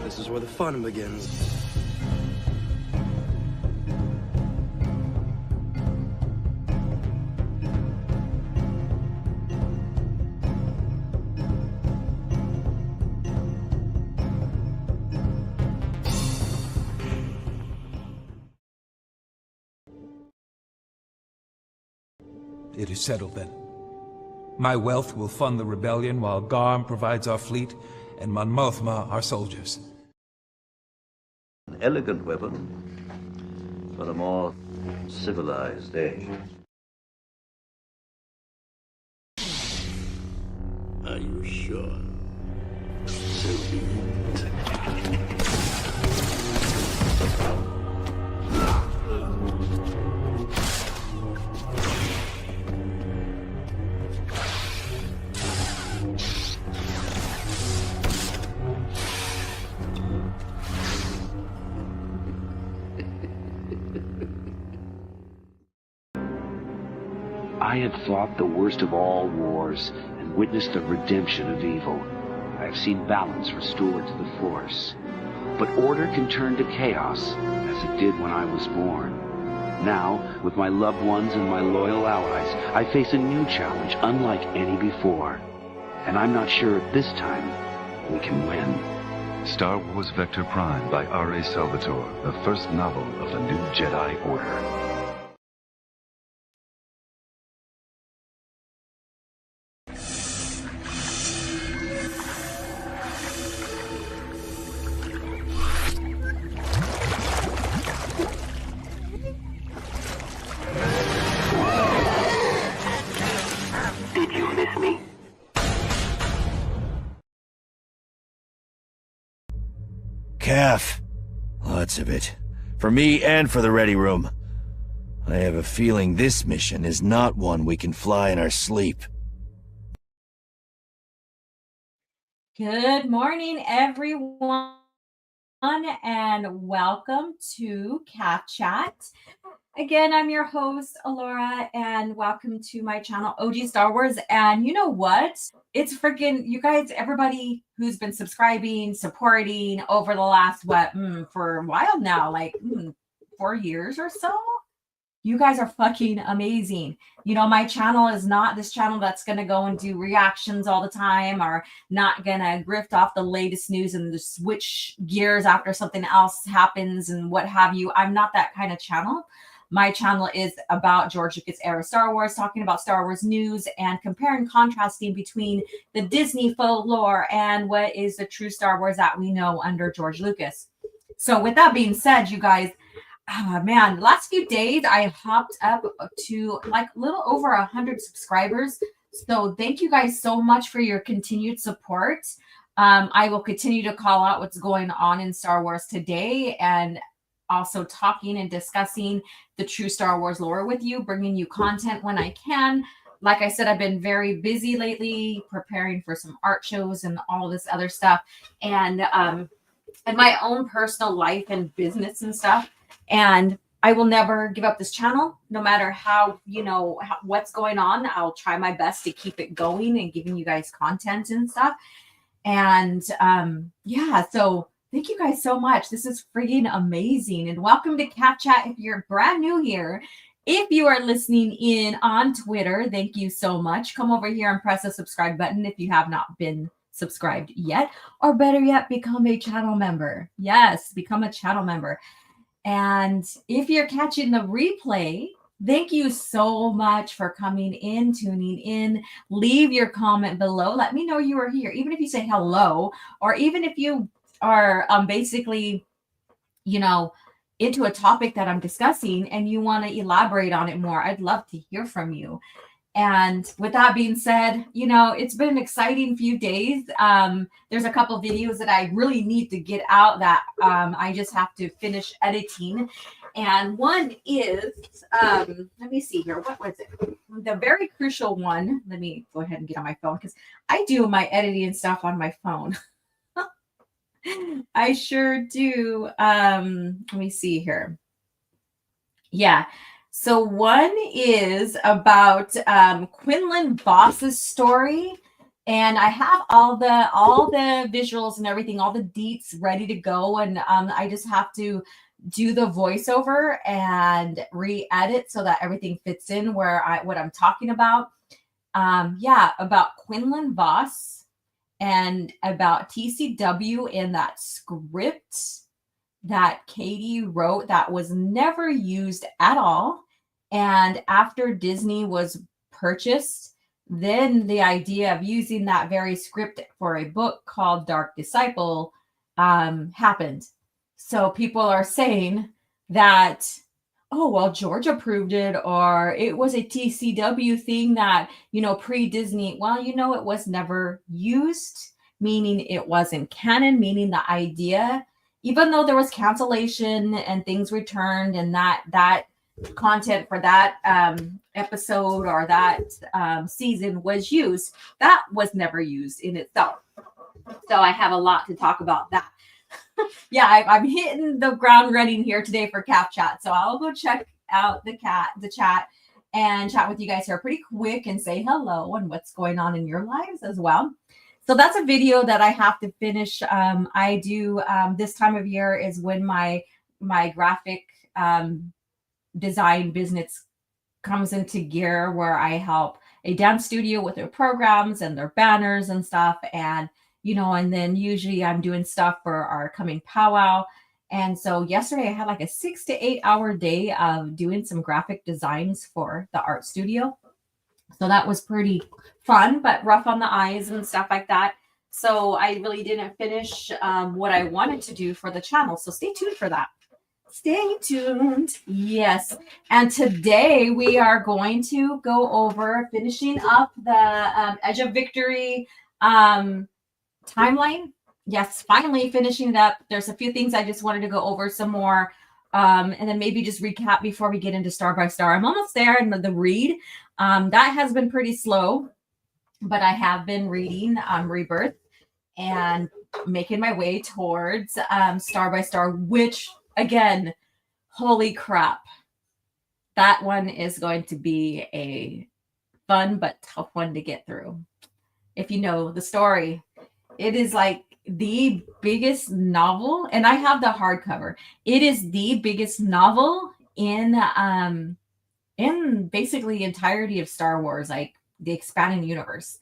This is where the fun begins. It is settled then. My wealth will fund the rebellion while Garm provides our fleet and Mon Mothma our soldiers. An elegant weapon for a more civilized age. Are you sure? So be it. I have fought the worst of all wars and witnessed the redemption of evil. I have seen balance restored to the Force. But order can turn to chaos, as it did when I was born. Now, with my loved ones and my loyal allies, I face a new challenge unlike any before. And I'm not sure if this time we can win. Star Wars Vector Prime by R.A. Salvatore, the first novel of the new Jedi Order. Did you miss me? CAF. Lots of it. For me and for the Ready Room. I have a feeling this mission is not one we can fly in our sleep. Good morning, everyone, and welcome to CAF Chat. Again, I'm your host, Alora, and welcome to my channel, OG Star Wars. And you know what? It's freaking, you guys, everybody who's been subscribing, supporting over the last, for a while now, like 4 years or so. You guys are fucking amazing. You know, my channel is not this channel that's going to go and do reactions all the time or not going to grift off the latest news and just switch gears after something else happens and what have you. I'm not that kind of channel. My channel is about George Lucas era Star Wars, talking about Star Wars news and comparing, contrasting between the Disney folklore and what is the true Star Wars that we know under George Lucas. So with that being said, you guys, man, last few days I hopped up to like a little over 100 subscribers. So thank you guys so much for your continued support. I will continue to call out what's going on in Star Wars today and also talking and discussing the true Star Wars lore with you, bringing you content when I can. Like I said, I've been very busy lately preparing for some art shows and all this other stuff and my own personal life and business and stuff. And I will never give up this channel, no matter how, what's going on. I'll try my best to keep it going and giving you guys content and stuff. And yeah, so thank you guys so much. This is freaking amazing. And welcome to CAF Chat if you're brand new here. If you are listening in on Twitter, thank you so much. Come over here and press the subscribe button if you have not been subscribed yet. Or better yet, become a channel member. Yes, become a channel member. And if you're catching the replay, thank you so much for coming in, tuning in. Leave your comment below. Let me know you are here. Even if you say hello, or even if you are basically, into a topic that I'm discussing and you want to elaborate on it more, I'd love to hear from you. And with that being said, it's been an exciting few days. There's a couple videos that I really need to get out that I just have to finish editing. And one is, let me see here. What was it? The very crucial one. Let me go ahead and get on my phone because I do my editing stuff on my phone. I sure do. Let me see here. Yeah. So one is about Quinlan Voss's story. and I have all the visuals and everything, all the deets ready to go, and I just have to do the voiceover and re-edit so that everything fits in what I'm talking about. About Quinlan Voss and about TCW in that script that Katie wrote that was never used at all. And after Disney was purchased, then the idea of using that very script for a book called Dark Disciple happened. So people are saying that, oh, well, George approved it, or it was a TCW thing that, pre-Disney. Well, it was never used, meaning it wasn't canon, meaning the idea, even though there was cancellation and things returned and that content for that episode or that season was used, that was never used in itself. So I have a lot to talk about that. I'm hitting the ground running here today for CAF chat. So I'll go check out the chat and chat with you guys here pretty quick and say hello and what's going on in your lives as well. So that's a video that I have to finish. I do this time of year is when my graphic design business comes into gear, where I help a dance studio with their programs and their banners and stuff. And and then usually I'm doing stuff for our coming powwow. And so yesterday I had like a 6 to 8 hour day of doing some graphic designs for the art studio. So that was pretty fun, but rough on the eyes and stuff like that. So I really didn't finish what I wanted to do for the channel. So stay tuned for that. Stay tuned. Yes. And today we are going to go over finishing up the Edge of Victory timeline. Yes, finally finishing it up. There's a few things I just wanted to go over some more, and then maybe just recap before we get into Star by Star. I'm almost there in the read. That has been pretty slow, but I have been reading Rebirth and making my way towards Star by Star, which, again, holy crap, that one is going to be a fun but tough one to get through. If you know the story, it is like the biggest novel, and I have the hardcover. It is the biggest novel in basically the entirety of Star Wars, like the expanding universe.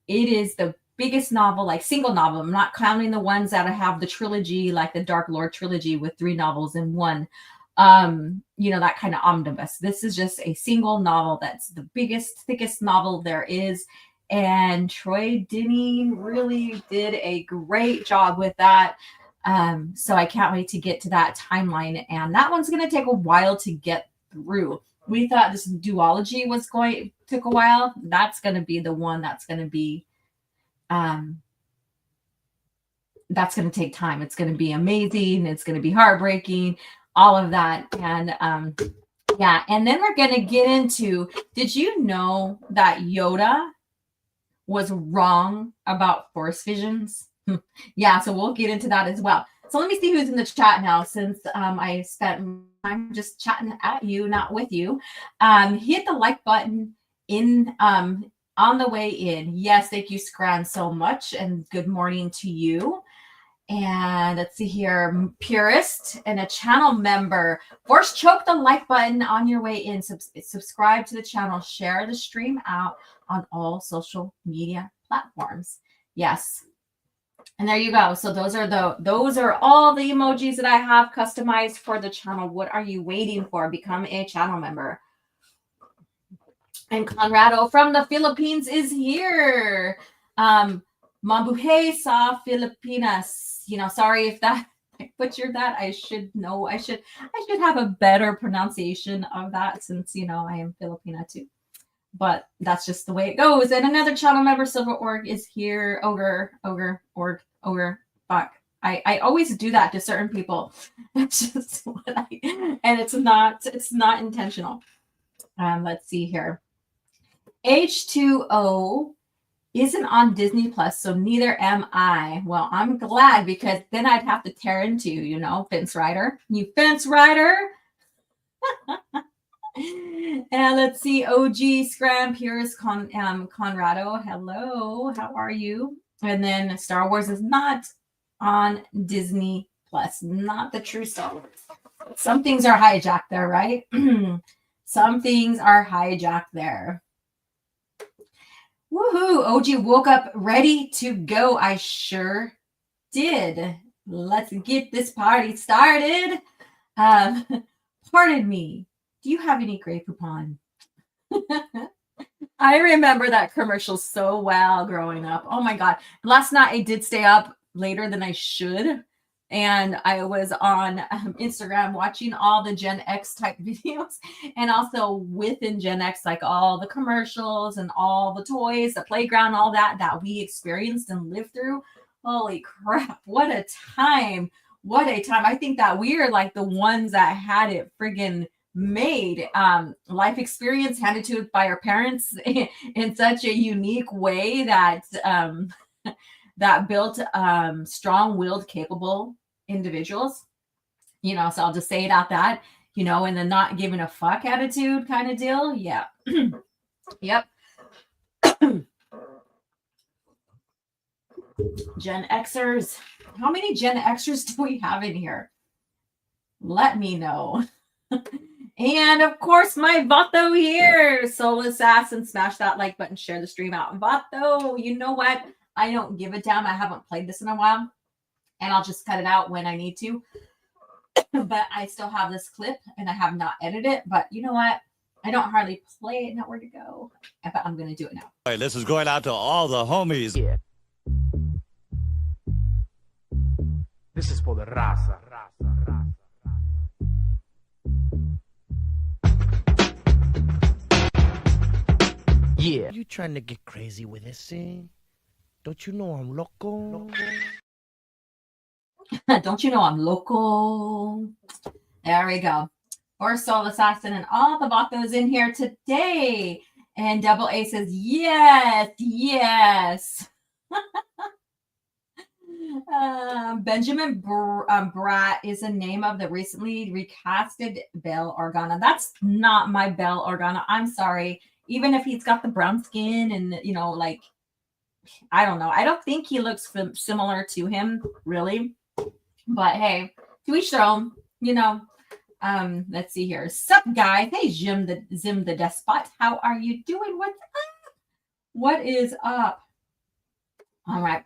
It is the biggest novel, like single novel. I'm not counting the ones that have the trilogy, like the Dark Lord trilogy with 3 novels in one. That kind of omnibus. This is just a single novel that's the biggest, thickest novel there is. And Troy Dini really did a great job with that. So I can't wait to get to that timeline. And that one's going to take a while to get through. We thought this duology took a while. That's going to be the one that's going to be, that's going to take time. It's going to be amazing. It's going to be heartbreaking, all of that. And, and then we're going to get into, did you know that Yoda was wrong about Force visions? So we'll get into that as well. So let me see who's in the chat now, since I spent time just chatting at you, not with you. Hit the like button on the way in. Yes, thank you, Scran, so much, and good morning to you. And let's see here, Purist and a channel member. Force choke the like button on your way in. Subscribe to the channel. Share the stream out on all social media platforms. Yes. And there you go. So those are all the emojis that I have customized for the channel. What are you waiting for? Become a channel member. And Conrado from the Philippines is here. Mabuhay sa Filipinas. Sorry if I butchered that. I should know. I should have a better pronunciation of that, since I am Filipina too. But that's just the way it goes. And another channel member, Silver Org, is here. Ogre. Fuck. I always do that to certain people. It's just and it's not intentional. Let's see here. H2O isn't on Disney Plus, so neither am I. Well, I'm glad, because then I'd have to tear into, Fence Rider. You Fence Rider. And let's see, OG Scram, here's Conrado. Hello, how are you? And then Star Wars is not on Disney Plus, not the true Star Wars. Some things are hijacked there, right? Some things are hijacked there. Woohoo! OG woke up ready to go. I sure did. Let's get this party started. Pardon me. Do you have any Grey Poupon? I remember that commercial so well growing up. Oh my God. Last night I did stay up later than I should. And I was on Instagram watching all the Gen X type videos, and also within Gen X, like all the commercials and all the toys, the playground, all that we experienced and lived through. Holy crap. What a time. What a time. I think that we are like the ones that had it friggin' made. Life experience handed to us by our parents in such a unique way that that built strong-willed, capable individuals. You know, so I'll just say it out that, you know, and the not giving a fuck attitude kind of deal. Yeah. Yep. Gen Xers. How many Gen Xers do we have in here? Let me know. And of course, my Vato here. Soul Assassin, smash that like button, share the stream out. Vato, you know what? I don't give a damn. I haven't played this in a while, and I'll just cut it out when I need to. But I still have this clip, and I have not edited it. But you know what? I don't hardly play it. Now where to go? But I'm going to do it now. Hey, this is going out to all the homies. Yeah. This is for the raza. Yeah. You trying to get crazy with this thing? Don't you know I'm loco? Don't you know I'm local? There we go. Or Soul Assassin and all the Vatos in here today. And Double A says, yes, yes. Benjamin Bratt is the name of the recently recasted Bail Organa. That's not my Bail Organa. I'm sorry. Even if he's got the brown skin and, you know, like, I don't know. I don't think he looks similar to him, really. But hey, to each their own, you know. Let's see here. Sup, guys? Hey, Zim the Despot. How are you doing? What's up? What is up? All right.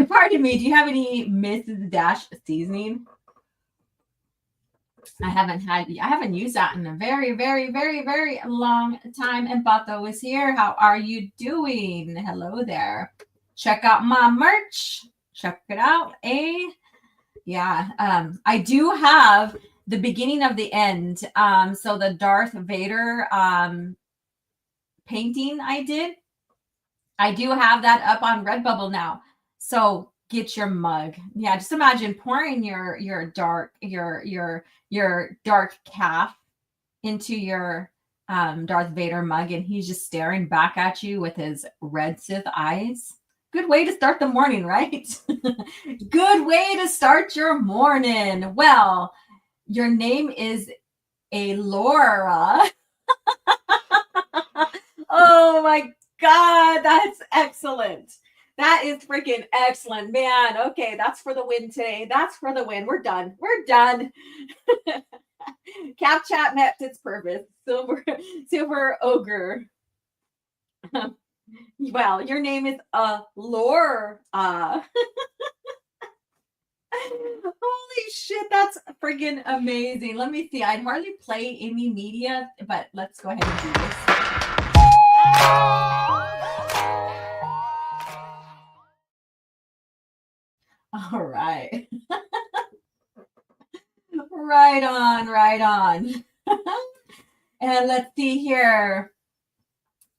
Pardon me. Do you have any Mrs. Dash seasoning? I haven't used that in a very, very, very, very long time. And Bato is here. How are you doing? Hello there. Check out my merch. Check it out. Yeah. I do have the beginning of the end. So the Darth Vader painting I do have that up on Redbubble now. So get your mug. Yeah, just imagine pouring your dark CAF into your Darth Vader mug, and he's just staring back at you with his red Sith eyes. Good way to start the morning, right? Good way to start your morning. Well, your name is Alora. Oh my God, that's excellent. That is freaking excellent, man. Okay, that's for the win today. That's for the win. We're done. We're done. Cap chat met its purpose. Silver ogre. Well, your name is Lore. Holy shit, that's freaking amazing. Let me see. I'd hardly play any media, but let's go ahead and do this. All right. Right on, right on. And let's see here.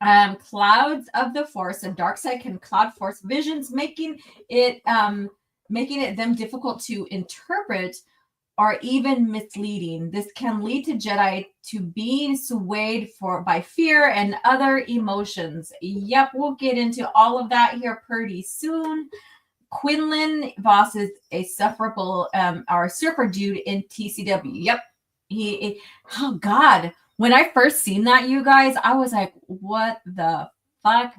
Clouds of the Force and dark side can cloud Force visions, making it them difficult to interpret or even misleading. This can lead to Jedi to being swayed by fear and other emotions. Yep, we'll get into all of that here pretty soon. Quinlan Voss is a sufferable or surfer dude in TCW. Yep. Oh God. When I first seen that, you guys, I was like, what the fuck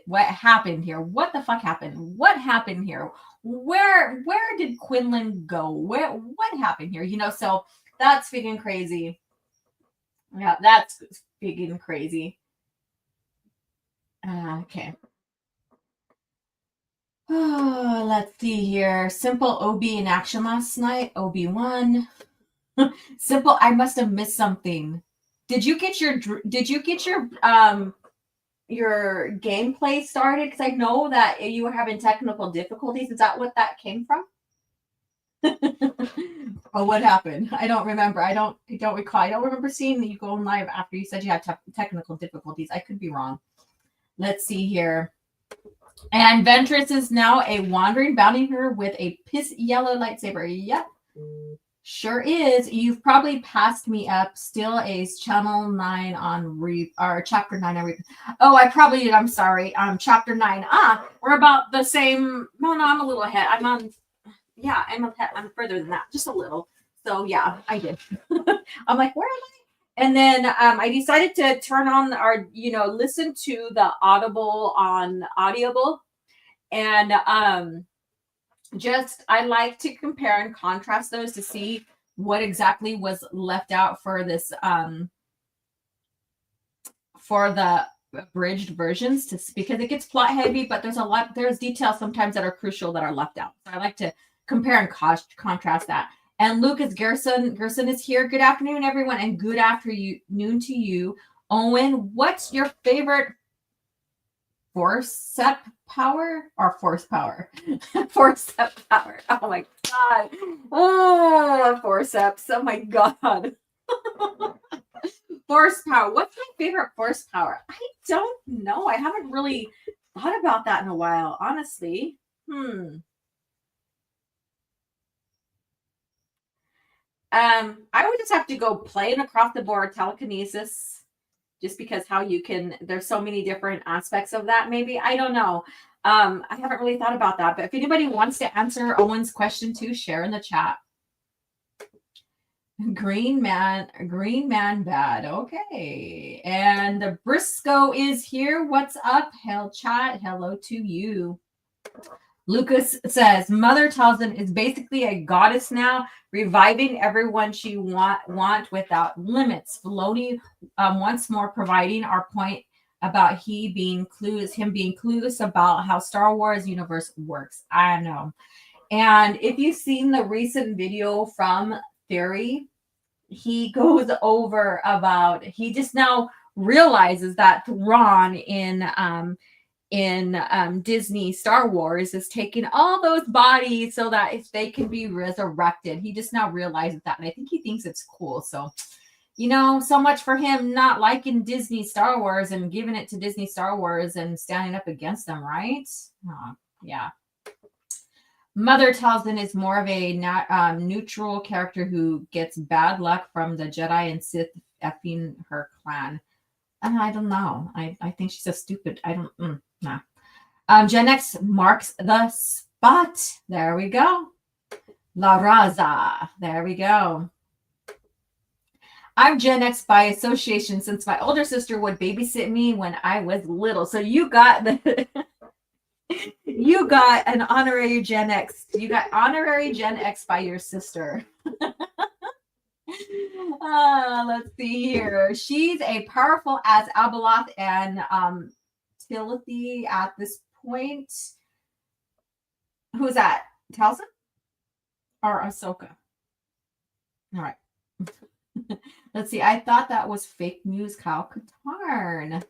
what happened here? What the fuck happened? What happened here? Where did Quinlan go? What happened here? So that's freaking crazy. Yeah, that's freaking crazy. Okay. Oh, let's see here. Simple OB in action last night. OB1. Simple, I must have missed something. Did you get your gameplay started? Because I know that you were having technical difficulties. Is that what that came from? Oh, what happened? I don't remember. I don't recall. I don't remember seeing you go live after you said you had technical difficulties. I could be wrong. Let's see here. And Ventress is now a wandering bounty hunter with a piss yellow lightsaber. Yep. Sure is. You've probably passed me up. Still A's channel 9 on or chapter 9 on Reap. Oh, I probably did. I'm sorry. Chapter 9. We're about the same. No, I'm a little ahead. I'm further than that, just a little. So yeah, I did. I'm like, where am I? And then I decided to turn on listen to the Audible on Audible. And I like to compare and contrast those to see what exactly was left out for this for the abridged versions, because it gets plot heavy, but there's details sometimes that are crucial that are left out. So I like to compare and contrast that. And Lucas Gerson is here. Good afternoon, everyone, and good afternoon to you. Owen, what's your favorite forcep power or force power? Forcep power. Oh my God. Oh, forceps. Oh my God. Force power. What's my favorite force power? I don't know. I haven't really thought about that in a while, honestly. I would just have to go plain across the board telekinesis, just because there's so many different aspects of that. Maybe, I don't know. I haven't really thought about that, but if anybody wants to answer Owen's question too, share in the chat. Green man bad. Okay. And the Briscoe is here. What's up? Hell chat. Hello to you. Lucas says, Mother Talzin is basically a goddess now, reviving everyone she want without limits. Filoni once more providing our point about him being clueless about how Star Wars universe works. I know. And if you've seen the recent video from Theory, he goes over about, he just now realizes that Thrawn in Disney Star Wars is taking all those bodies so that if they can be resurrected. He just now realizes that, and I think he thinks it's cool. So, so much for him not liking Disney Star Wars and giving it to Disney Star Wars and standing up against them, right? Yeah. Mother Talzin is more of a neutral character who gets bad luck from the Jedi and Sith effing her clan. I don't know. I think she's so stupid. I don't. Nah. Gen X marks the spot. There we go. La Raza. There we go. I'm Gen X by association since my older sister would babysit me when I was little. So you got you got an honorary Gen X. You got honorary Gen X by your sister. Let's see here. She's a powerful as Abeloth and Timothy at this point. Who's that? Talzin or Ahsoka? All right. Let's see. I thought that was fake news, Kyle Katarn.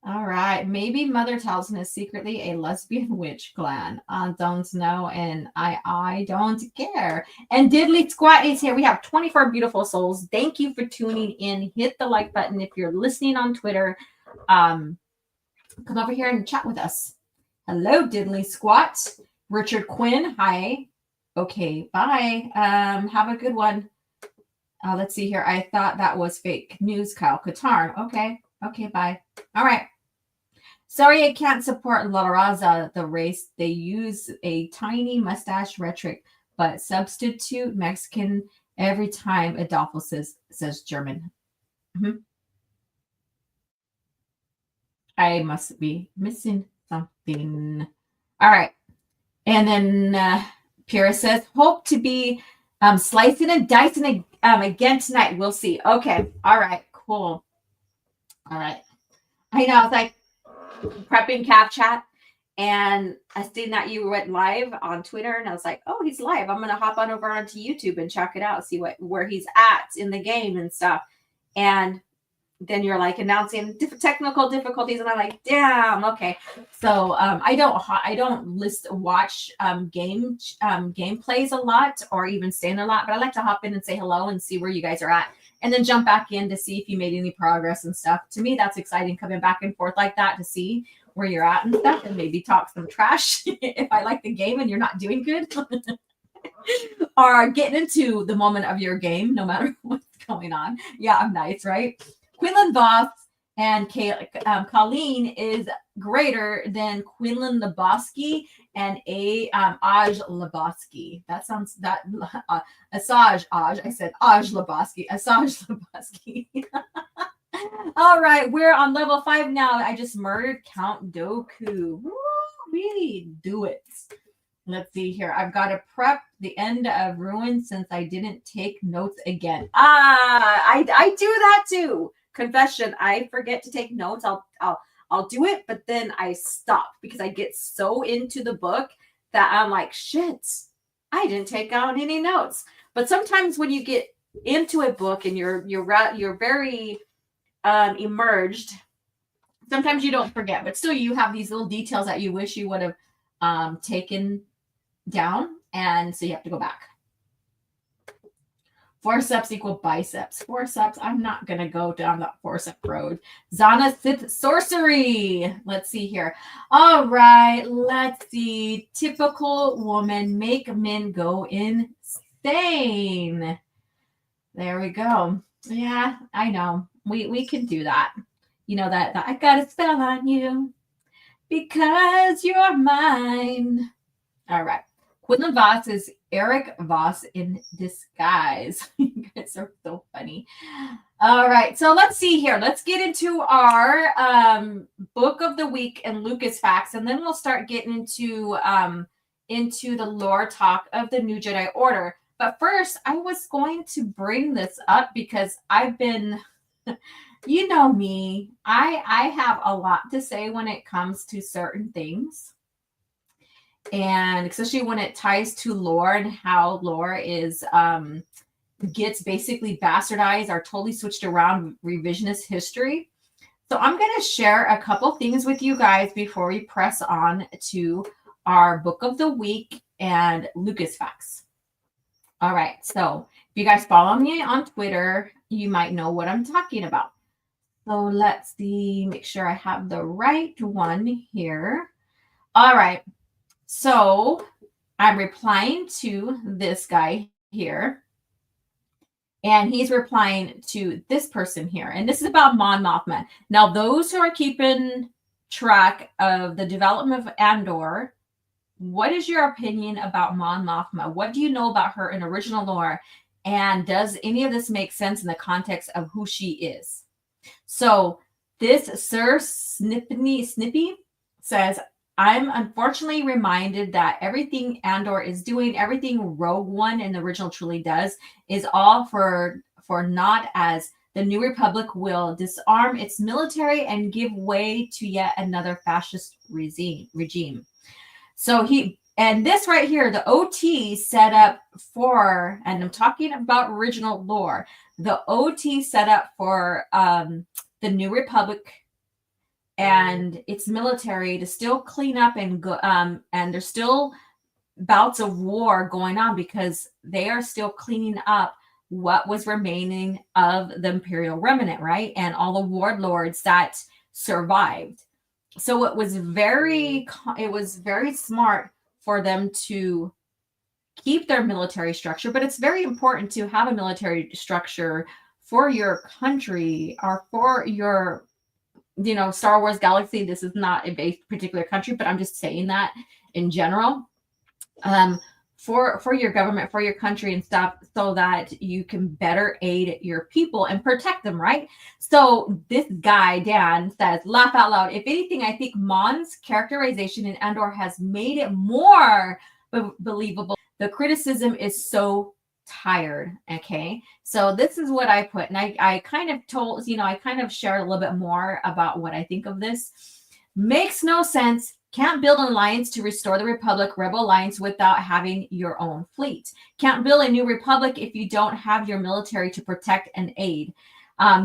All right. Maybe Mother Talzin is secretly a lesbian witch clan. Don't know, and I don't care. And Diddly Squat is here. We have 24 beautiful souls. Thank you for tuning in. Hit the like button if you're listening on Twitter. Come over here and chat with us. Hello, Diddly Squat. Richard Quinn. Hi. Okay. Bye. Have a good one. Let's see here. I thought that was fake news, Kyle Katarn. Okay. Okay. Bye. All right. Sorry, I can't support La Raza, the race. They use a tiny mustache rhetoric, but substitute Mexican Every time Adolfo says German. I must be missing something. All right. And then Pyrrha says, hope to be slicing and dicing again tonight. We'll see. Okay. All right. Cool. All right. I know. I was like prepping CAF chat, and I seen that you went live on Twitter, and I was like, oh, he's live. I'm going to hop on over onto YouTube and check it out, see where he's at in the game and stuff. And then you're like announcing technical difficulties, and I'm like, damn, okay. So I don't watch gameplays a lot, or even stay in a lot, but I like to hop in and say hello and see where you guys are at, and then jump back in to see if you made any progress and stuff. To me, that's exciting, coming back and forth like that to see where you're at and stuff, and maybe talk some trash if I like the game and you're not doing good. Or getting into the moment of your game, no matter what's going on. Yeah, I'm nice, right? Quinlan Voss and Colleen is greater than Quinlan Lebowski and Aj Lebowski. That sounds Asajj. I said Aj Lebowski. Asajj Lebowski. All right, we're on level 5 now. I just murdered Count Dooku. Woo, really do it. Let's see here. I've got to prep the end of Ruin since I didn't take notes again. I do that too. Confession, I forget to take notes. I'll do it, but then I stop because I get so into the book that I'm like, shit, I didn't take out any notes. But sometimes when you get into a book and you're very immersed, sometimes you don't forget, but still you have these little details that you wish you would have taken down, and so you have to go back. Forceps equal biceps. Forceps, I'm not going to go down that forceps road. Zana Sith sorcery. Let's see here. All right, let's see. Typical woman, make men go insane. There we go. Yeah, I know. We can do that. You know that I got a spell on you because you're mine. All right. Quinlan Voss is Eric Voss in disguise. You guys are so funny. All right, so let's see here. Let's get into our book of the week and Lucas facts, and then we'll start getting into the lore talk of the New Jedi Order. But first, I was going to bring this up because I've been, you know me, I have a lot to say when it comes to certain things. And especially when it ties to lore and how lore is gets basically bastardized or totally switched around revisionist history. So I'm going to share a couple things with you guys before we press on to our book of the week and Lucas facts. All right, so if you guys follow me on Twitter, you might know what I'm talking about. So let's see, make sure I have the right one here. All right. So I'm replying to this guy here, and he's replying to this person here. And this is about Mon Mothma. Now, those who are keeping track of the development of Andor, what is your opinion about Mon Mothma? What do you know about her in original lore? And does any of this make sense in the context of who she is? So this Sir Snippy says, I'm unfortunately reminded that everything Andor is doing, everything Rogue One and the original truly does, is all for naught, as the New Republic will disarm its military and give way to yet another fascist regime. So and this right here, the OT set up for, and I'm talking about original lore, the OT set up for the New Republic and its military to still clean up and go, and there's still bouts of war going on because they are still cleaning up what was remaining of the Imperial remnant, right? And all the warlords that survived. So it was very smart for them to keep their military structure, but it's very important to have a military structure for your country or for your, Star Wars galaxy. This is not a particular country, but I'm just saying that in general. for your government, for your country and stuff, so that you can better aid your people and protect them, right? So this guy, Dan, says, laugh out loud. If anything, I think Mon's characterization in Andor has made it more believable. The criticism is so tired. Okay. So this is what I put. And I kind of told, I kind of shared a little bit more about what I think of this. Makes no sense. Can't build an alliance to restore the Republic, Rebel Alliance, without having your own fleet. Can't build a new Republic if you don't have your military to protect and aid.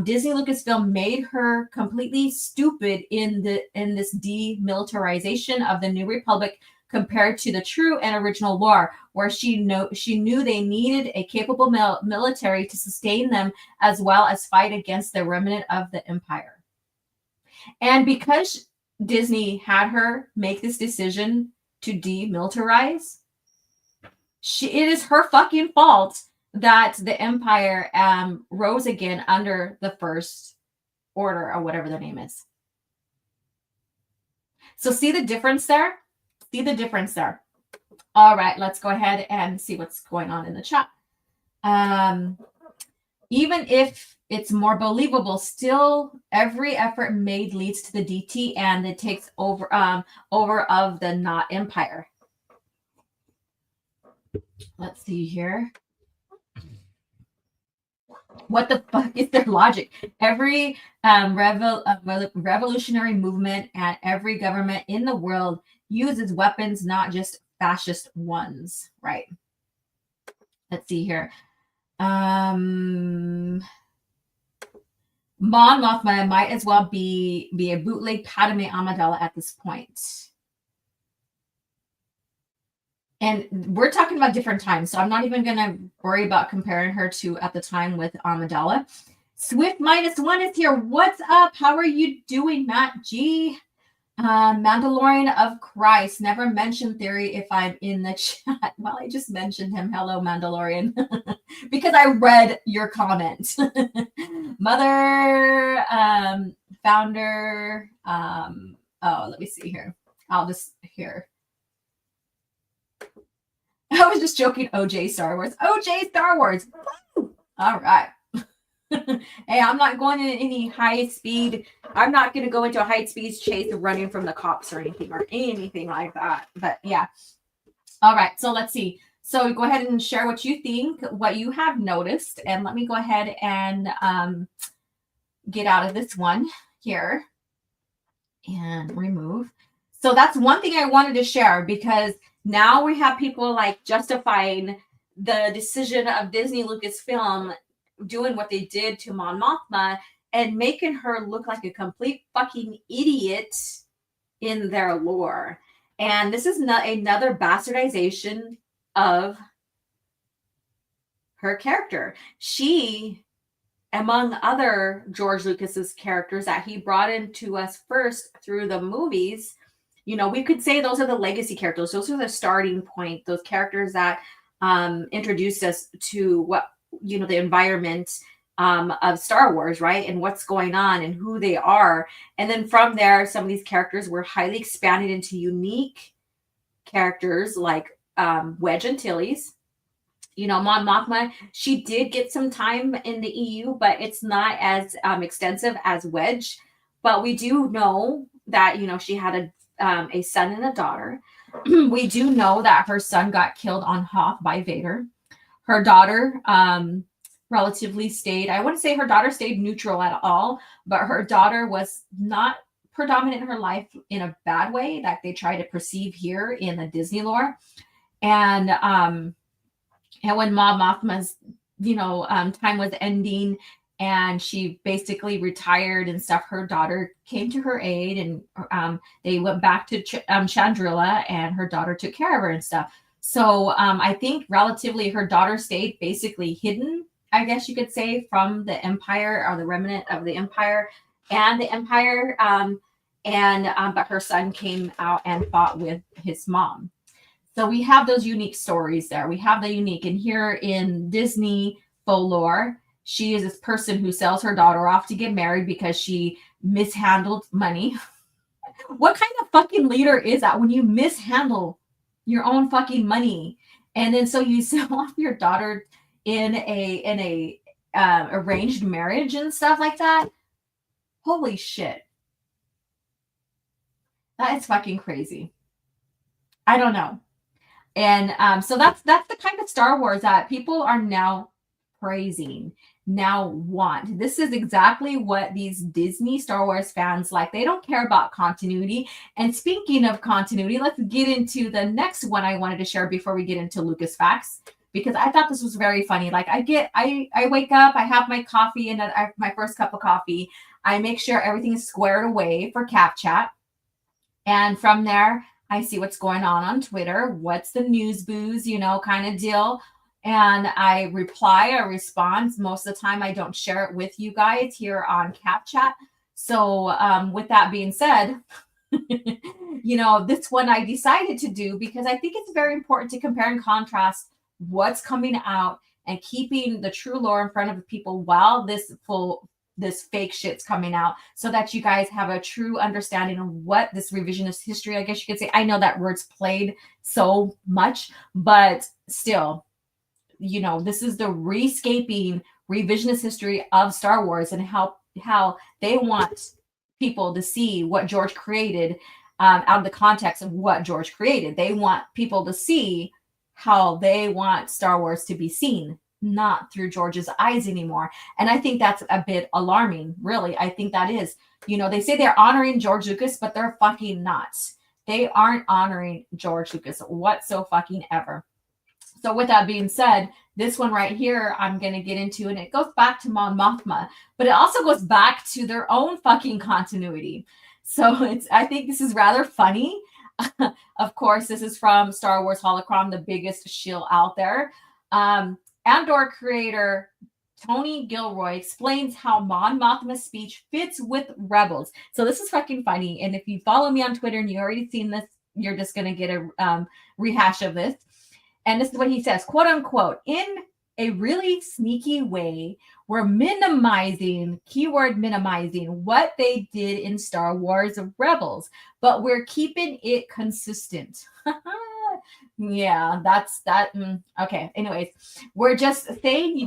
Disney Lucasfilm made her completely stupid in this demilitarization of the New Republic compared to the true and original lore, where she knew they needed a capable military to sustain them, as well as fight against the remnant of the Empire. And because Disney had her make this decision to demilitarize, it is her fucking fault that the Empire rose again under the First Order, or whatever their name is. So see the difference there? See the difference there. All right, let's go ahead and see what's going on in the chat. Even if it's more believable, still every effort made leads to the DT, and it takes over of the not Empire. Let's see here. What the fuck is their logic? Every revolutionary movement and every government in the world uses weapons, not just fascist ones, right? Let's see here. Mon Mothma might as well be a bootleg Padme Amidala at this point. And we're talking about different times, so I'm not even going to worry about comparing her to at the time with Amidala. Swift -1 is here. What's up? How are you doing, Matt G? Mandalorian of Christ. Never mentioned Theory if I'm in the chat. Well, I just mentioned him. Hello, Mandalorian. Because I read your comment. Mother, founder. Let me see here. I'll just here. I was just joking. OJ Star Wars. OJ Star Wars. Woo! All right. Hey, I'm not going in any high speed. I'm not going to go into a high speed chase of running from the cops or anything like that. But yeah. All right. So let's see. So go ahead and share what you think, what you have noticed. And let me go ahead and get out of this one here and remove. So that's one thing I wanted to share, because now we have people like justifying the decision of Disney Lucasfilm doing what they did to Mon Mothma and making her look like a complete fucking idiot in their lore. And this is not another bastardization of her character. She, among other George Lucas's characters that he brought into us first through the movies, we could say those are the legacy characters. Those are the starting point. Those characters that introduced us to what, the environment of Star Wars, right? And what's going on and who they are. And then from there, some of these characters were highly expanded into unique characters like Wedge Antilles. Mon Mothma, she did get some time in the EU, but it's not as extensive as Wedge. But we do know that, she had a son and a daughter. We do know that her son got killed on Hoth by Vader. Her daughter relatively stayed, I wouldn't say her daughter stayed neutral at all, but her daughter was not predominant in her life in a bad way that they try to perceive here in the Disney lore. And when Mon Mothma's, time was ending and she basically retired and stuff, her daughter came to her aid, and they went back to Chandrila, and her daughter took care of her and stuff. So I think relatively her daughter stayed basically hidden, I guess you could say, from the Empire, or the remnant of the Empire and the Empire. But her son came out and fought with his mom. So we have those unique stories there. We have the unique. And here in Disney folklore, she is this person who sells her daughter off to get married because she mishandled money. What kind of fucking leader is that when you mishandle your own fucking money And then so you sell off your daughter in a arranged marriage and stuff like that. Holy shit. That is fucking crazy. I don't know. And so that's the kind of Star Wars that people are now praising, now want. This is exactly what these Disney Star Wars fans like. They don't care about continuity. And speaking of continuity, let's get into the next one I wanted to share before we get into Lucas Facts, because I thought this was very funny. Like I wake up, I have my coffee, and my first cup of coffee. I make sure everything is squared away for CAF chat. And from there, I see what's going on Twitter. What's the news booze, kind of deal. And I reply or respond. Most of the time, I don't share it with you guys here on CAF chat. So with that being said, this one I decided to do because I think it's very important to compare and contrast what's coming out and keeping the true lore in front of people while this fake shit's coming out, so that you guys have a true understanding of what this revisionist history, I guess you could say. I know that word's played so much, but still, this is the rescaping revisionist history of Star Wars and how they want people to see what George created out of the context of what George created. They want people to see how they want Star Wars to be seen, not through George's eyes anymore. And I think that's a bit alarming, really. I think that is. They say they're honoring George Lucas, but they're fucking not. They aren't honoring George Lucas whatsoever. So with that being said, this one right here, I'm going to get into, and it goes back to Mon Mothma, but it also goes back to their own fucking continuity. So I think this is rather funny. Of course, this is from Star Wars Holocron, the biggest shill out there. Andor creator Tony Gilroy explains how Mon Mothma's speech fits with Rebels. So this is fucking funny. And if you follow me on Twitter and you already seen this, you're just going to get a rehash of this. And this is what he says, quote unquote, in a really sneaky way, we're minimizing, keyword minimizing, what they did in Star Wars Rebels, but we're keeping it consistent. Yeah, that's that. Okay. Anyways, we're just saying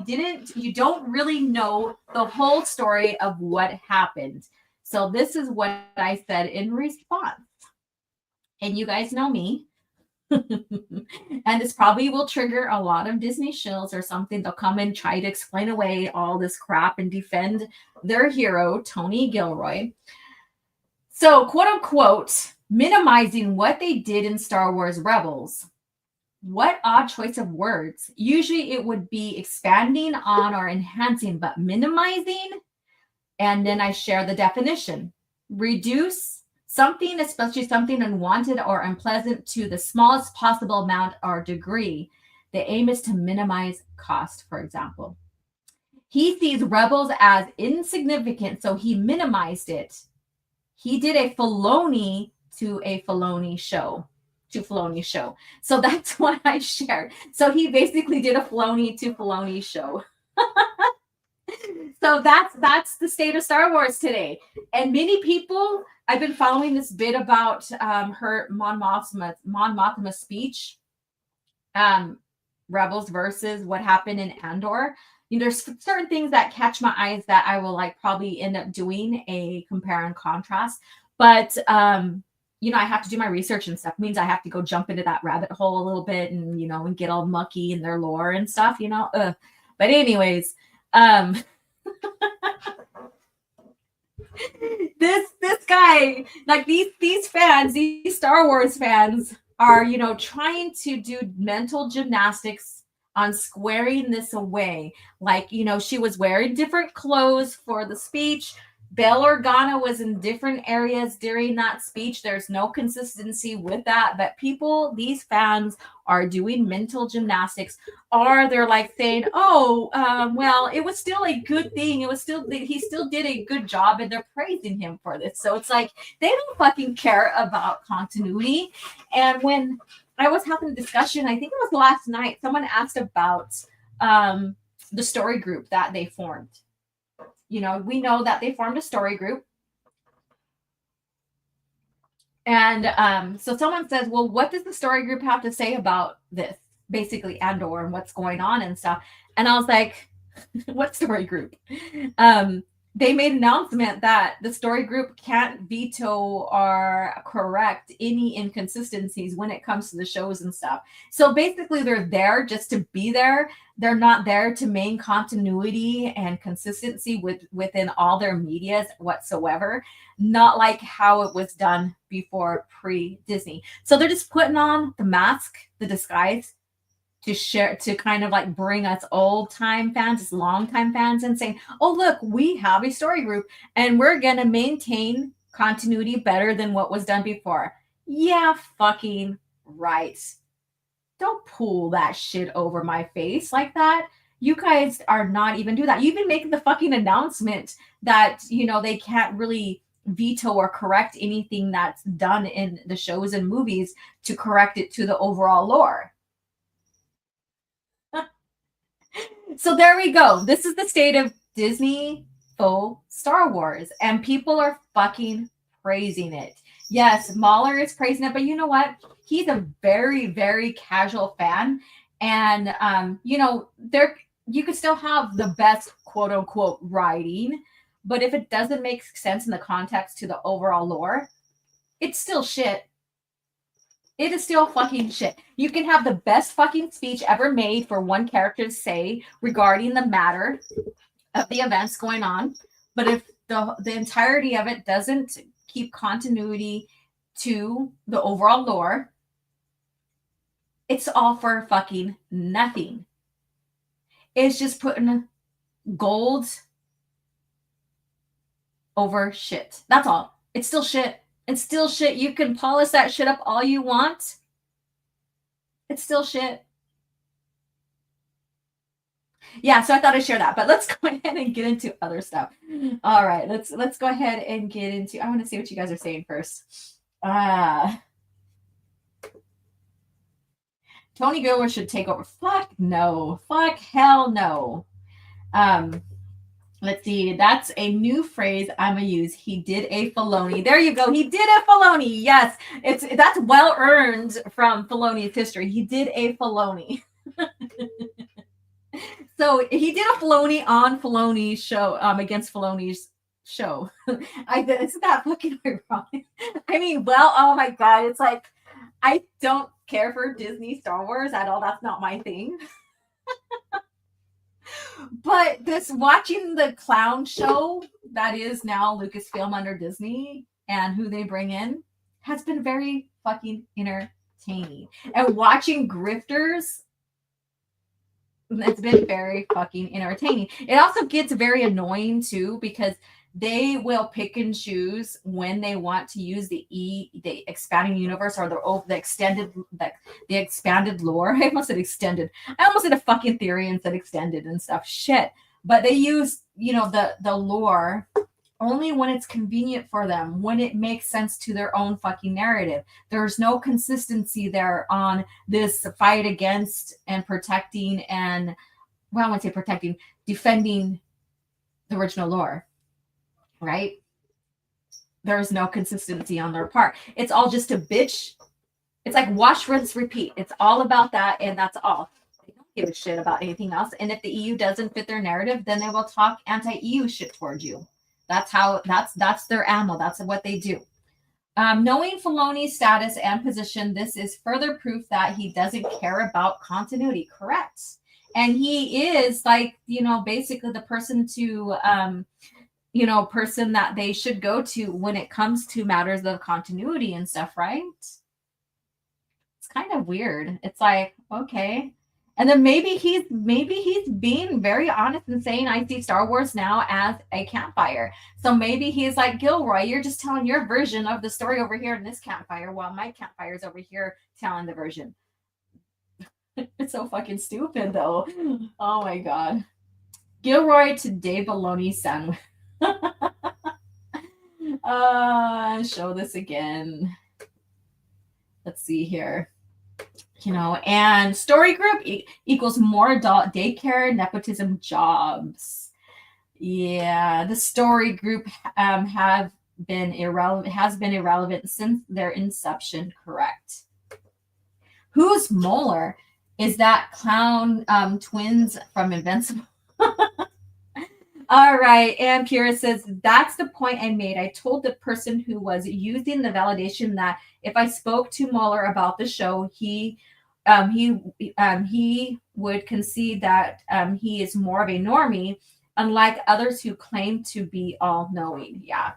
you don't really know the whole story of what happened. So this is what I said in response. And you guys know me. And this probably will trigger a lot of Disney shills or something. They'll come and try to explain away all this crap and defend their hero, Tony Gilroy. So, quote unquote, minimizing what they did in Star Wars Rebels. What odd choice of words. Usually it would be expanding on or enhancing, but minimizing. And then I share the definition. Reduce something, especially something unwanted or unpleasant, to the smallest possible amount or degree. The aim is to minimize cost, for example. He sees Rebels as insignificant, so he minimized it. He did a Filoni to a Filoni show. So that's what I shared. So he basically did a Filoni to Filoni show. So that's the state of Star Wars today. And many people, I've been following this bit about her Mon Mothma speech, Rebels versus what happened in Andor. There's certain things that catch my eyes that I will probably end up doing a compare and contrast. But I have to do my research and stuff. It means I have to go jump into that rabbit hole a little bit and and get all mucky in their lore and stuff. But anyways, this guy, like these fans, these Star Wars fans are trying to do mental gymnastics on squaring this away. She was wearing different clothes for the speech. Bail Organa was in different areas during that speech. There's no consistency with that. But these fans are doing mental gymnastics, or they're saying, well, it was still a good thing. He still did a good job, and they're praising him for this. So it's they don't fucking care about continuity. And when I was having a discussion, I think it was last night, someone asked about the story group that they formed. We know that they formed a story group. And so someone says, well, what does the story group have to say about this? basically Andor and what's going on and stuff. And I was like, what story group? They made an announcement that the story group can't veto or correct any inconsistencies when it comes to the shows and stuff. So basically, they're there just to be there. They're not there to maintain continuity and consistency within all their medias whatsoever. Not like how it was done before pre-Disney. So they're just putting on the mask, the disguise, to share, to kind of like bring us old time fans, long time fans, and saying, oh, look, we have a story group and we're going to maintain continuity better than what was done before. Yeah, fucking right. Don't pull that shit over my face like that. You guys are not even do that. You even make the fucking announcement that, you know, they can't really veto or correct anything that's done in the shows and movies to correct it to the overall lore. So there we go. This is the state of Disney faux Star Wars, and people are fucking praising it. Yes, Mahler is praising it, but you know what? He's a very, very casual fan, and you know, there you could still have the best quote unquote writing, but if it doesn't make sense in the context to the overall lore, it's still shit. It is still fucking shit. You can have the best fucking speech ever made for one character to say regarding the matter of the events going on, but if the entirety of it doesn't keep continuity to the overall lore, it's all for fucking nothing. It's just putting gold over shit. That's all. It's still shit. It's still shit. You can polish that shit up all you want. It's still shit. Yeah, so I thought I'd share that. But let's go ahead and get into other stuff. All right, let's go ahead and get into. I want to see what you guys are saying first. Tony Gilroy should take over. Fuck no. Fuck hell no. Let's see. That's a new phrase I'm gonna use. He did a Filoni. There you go. He did a Filoni. Yes, that's well earned from Filoni's history. He did a Filoni. So he did a Filoni on Filoni's show. Against Filoni's show. Isn't that fucking ironic? I mean, well, oh my god, it's like I don't care for Disney Star Wars at all. That's not my thing. But this watching the clown show that is now Lucasfilm under Disney and who they bring in has been very fucking entertaining. And watching grifters, it's been very fucking entertaining. It also gets very annoying too because they will pick and choose when they want to use the expanding universe or the expanded lore. I almost said extended. I almost said a fucking theory and said extended and stuff. Shit. But they use, you know, the lore only when it's convenient for them, when it makes sense to their own fucking narrative. There's no consistency there on this fight against and protecting and, well, I wouldn't say protecting, defending the original lore. Right? There's no consistency on their part. It's all just a bitch. It's like wash, rinse, repeat. It's all about that, and that's all. They don't give a shit about anything else. And if the EU doesn't fit their narrative, then they will talk anti-EU shit towards you. That's their ammo. That's what they do. Knowing Filoni's status and position, this is further proof that he doesn't care about continuity. Correct. And he is like, you know, basically the person to person that they should go to when it comes to matters of continuity and stuff, right? It's kind of weird. It's like, okay. And then maybe he's being very honest and saying, I see Star Wars now as a campfire. So maybe he's like, Gilroy, you're just telling your version of the story over here in this campfire while my campfire is over here telling the version. It's so fucking stupid, though. Oh, my God. Gilroy to Dave Filoni's son. Show this again. Let's see here. You know, and story group equals more adult daycare nepotism jobs. Yeah, the story group has been irrelevant since their inception. Correct. Who's Mueller? Is that clown twins from Invincible? All right. And Kira says, that's the point I made. I told the person who was using the validation that if I spoke to Mueller about the show, he would concede that he is more of a normie, unlike others who claim to be all-knowing. Yeah.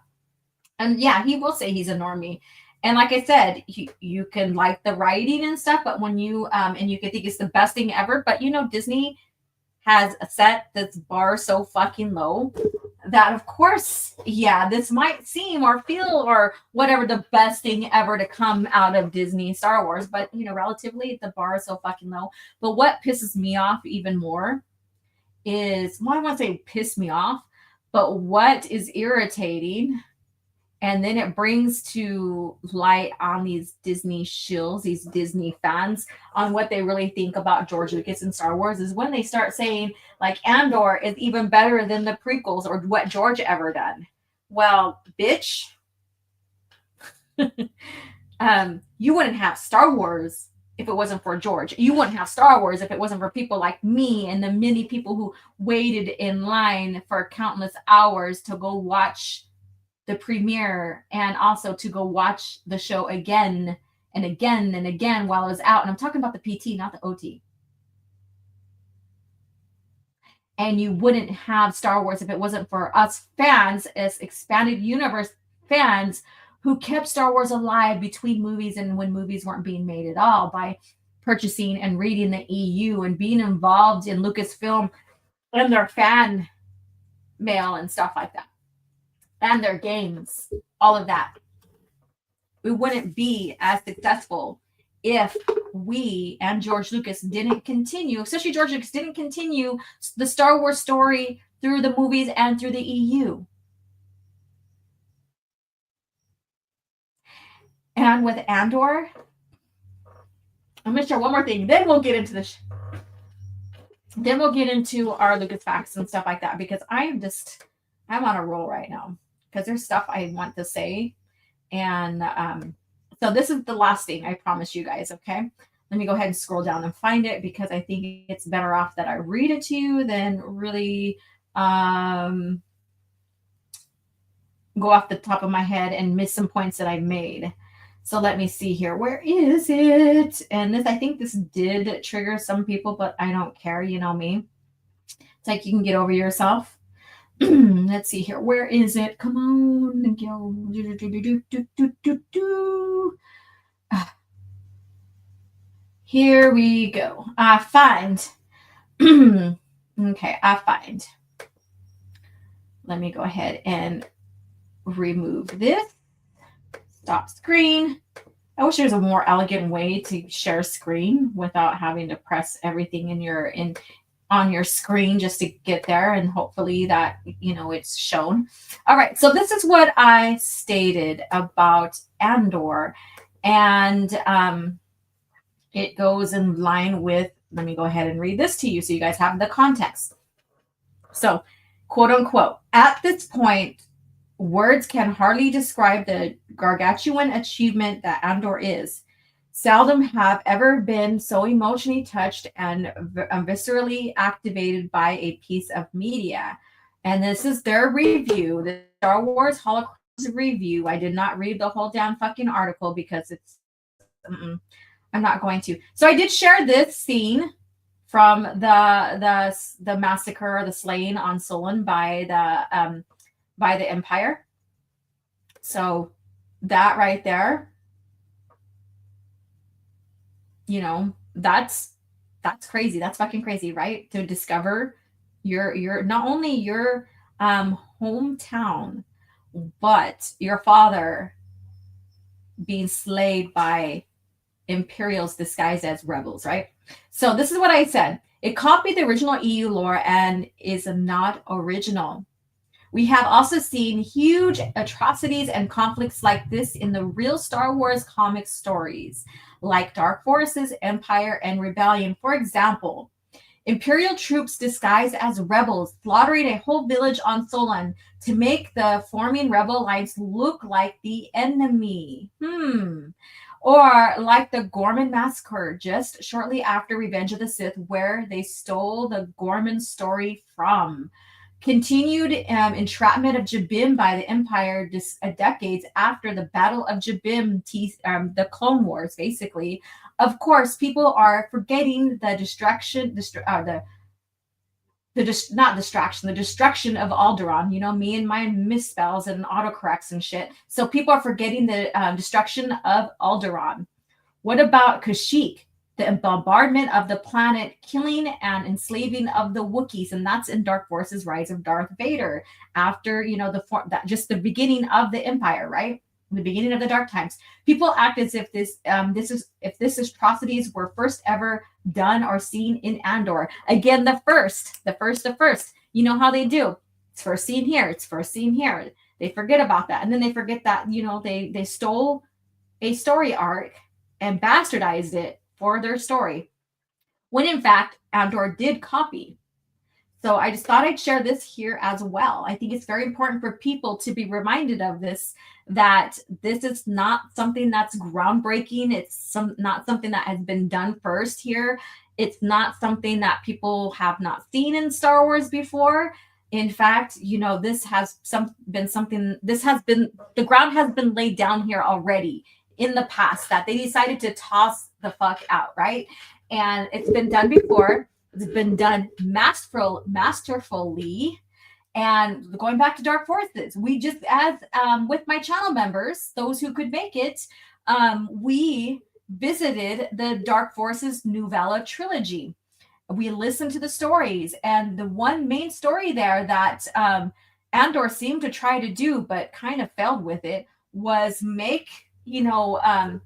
And yeah, he will say he's a normie. And like I said, you can like the writing and stuff, but when you and you can think it's the best thing ever, but Disney has set this bar so fucking low that of course, yeah, this might seem or feel or whatever the best thing ever to come out of Disney Star Wars, but relatively the bar is so fucking low. But what pisses me off even more is, well, I won't say piss me off, but what is irritating, and then it brings to light on these Disney shills, these Disney fans, on what they really think about George Lucas and Star Wars, is when they start saying, like, Andor is even better than the prequels or what George ever done. Well, bitch, you wouldn't have Star Wars if it wasn't for George. You wouldn't have Star Wars if it wasn't for people like me and the many people who waited in line for countless hours to go watch the premiere and also to go watch the show again and again and again while it was out. And I'm talking about the PT, not the OT. And you wouldn't have Star Wars if it wasn't for us fans, as expanded universe fans, who kept Star Wars alive between movies and when movies weren't being made at all, by purchasing and reading the EU and being involved in Lucasfilm and their fan mail and stuff like that. And their games, all of that. We wouldn't be as successful if we and George Lucas didn't continue, especially George Lucas didn't continue the Star Wars story through the movies and through the EU. And with Andor, I'm gonna share one more thing. Then we'll get into our Lucas facts and stuff like that, because I'm on a roll right now. Because there's stuff I want to say. And so this is the last thing, I promise you guys, okay? Let me go ahead and scroll down and find it, because I think it's better off that I read it to you than really go off the top of my head and miss some points that I made. So let me see here. Where is it? And I think this did trigger some people, but I don't care. You know me. It's like you can get over yourself. Let's see here. Where is it? Come on. Here we go. I find. Okay, I find. Let me go ahead and remove this. Stop screen. I wish there was a more elegant way to share screen without having to press everything on your screen just to get there, and hopefully that it's shown. All right, so this is what I stated about Andor, and it goes in line with, let me go ahead and read this to you so you guys have the context. So, quote unquote, at this point, words can hardly describe the gargantuan achievement that Andor is. Seldom have ever been so emotionally touched and viscerally activated by a piece of media. And this is their review, the Star Wars Holocaust review. I did not read the whole damn fucking article because I'm not going to. So I did share this scene from the massacre, the slaying on Solon by the Empire. So that right there, that's crazy. That's fucking crazy, right? To discover your not only your hometown, but your father being slayed by Imperials disguised as rebels, right? So this is what I said. It copied the original EU lore and is not original. We have also seen huge atrocities and conflicts like this in the real Star Wars comic stories, like Dark Forces, Empire, and Rebellion. For example, Imperial troops disguised as rebels slaughtering a whole village on Solon to make the forming rebel lines look like the enemy. Or like the Gorman massacre, just shortly after Revenge of the Sith, where they stole the Gorman story from. Continued entrapment of Jabim by the Empire decades after the Battle of Jabim, the Clone Wars, basically. Of course, people are forgetting the destruction of Alderaan. You know, me and my misspells and autocorrects and shit. So people are forgetting the destruction of Alderaan. What about Kashyyyk? The bombardment of the planet, killing and enslaving of the Wookiees, and that's in Dark Forces: Rise of Darth Vader. After, you know, just the beginning of the Empire, right? The beginning of the Dark Times. People act as if this atrocities were first ever done or seen in Andor. Again, the first. You know how they do. It's first seen here. It's first seen here. They forget about that, and then they forget that, you know, they stole a story arc and bastardized it for their story, when in fact Andor did copy. So I just thought I'd share this here as well. I think it's very important for people to be reminded of this, that this is not something that's groundbreaking. It's not something that has been done first here. It's not something that people have not seen in Star Wars before. In fact, you know, this has been something, the ground has been laid down here already in the past, that they decided to toss the fuck out, right? And it's been done before. It's been done masterfully. And going back to Dark Forces, we just, as with my channel members, those who could make it, we visited the Dark Forces Novella trilogy. We listened to the stories, and the one main story there that Andor seemed to try to do, but kind of failed with it, was make the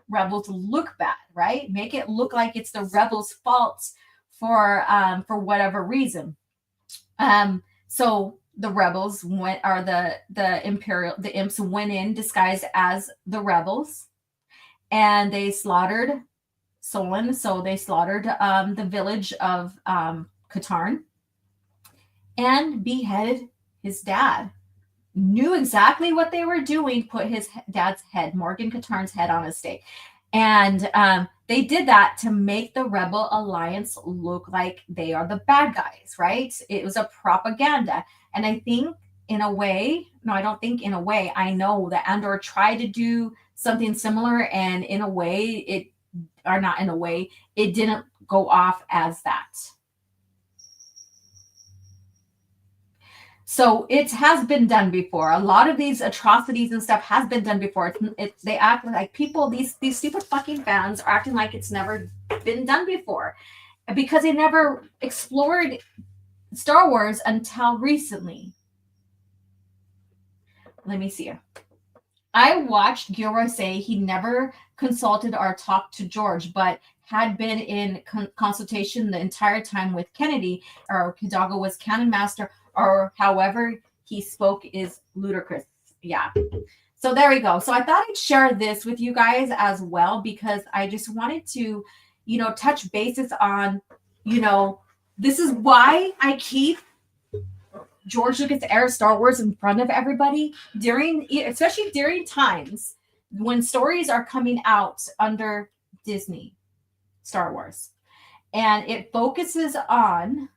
rebels look bad, right? Make it look like it's the rebels' fault for whatever reason. So the rebels the imps went in disguised as the rebels, and they slaughtered Solon. So they slaughtered the village of Katarn and beheaded his dad. Knew exactly what they were doing, put his dad's head, Morgan Katarn's head, on a stake. And they did that to make the Rebel Alliance look like they are the bad guys, right? It was a propaganda. And I think I know that Andor tried to do something similar, and it didn't go off as that. So it has been done before. A lot of these atrocities and stuff has been done before. They act like people, these stupid fucking fans are acting like it's never been done before, because they never explored Star Wars until recently. Let me see. I watched Gilroy say he never consulted or talked to George, but had been in consultation the entire time with Kennedy, or Hidalgo was canon master, or however he spoke is ludicrous. Yeah. So there we go. So I thought I'd share this with you guys as well, because I just wanted to, you know, touch bases on, you know, this is why I keep George Lucas era Star Wars in front of everybody especially during times when stories are coming out under Disney Star Wars, and it focuses on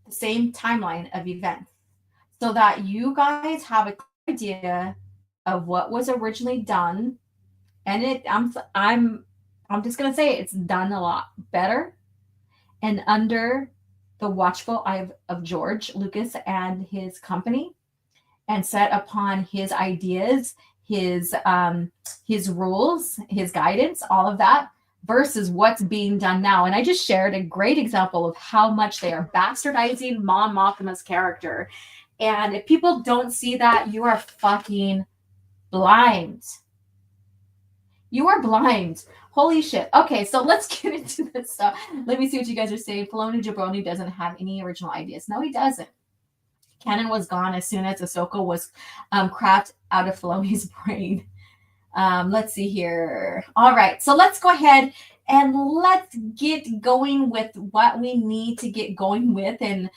the same timeline of events, so that you guys have a clear idea of what was originally done. And I'm just gonna say it's done a lot better and under the watchful eye of George Lucas and his company, and set upon his ideas, his rules, his guidance, all of that, versus what's being done now. And I just shared a great example of how much they are bastardizing Mon Mothma's character. And if people don't see that, you are fucking blind. You are blind. Holy shit. Okay, so let's get into this stuff. Let me see what you guys are saying. Filoni Jabroni doesn't have any original ideas. No, he doesn't. Canon was gone as soon as Ahsoka was cracked out of Filoni's brain. Let's see here. All right, so let's go ahead and let's get going with what we need to get going with. And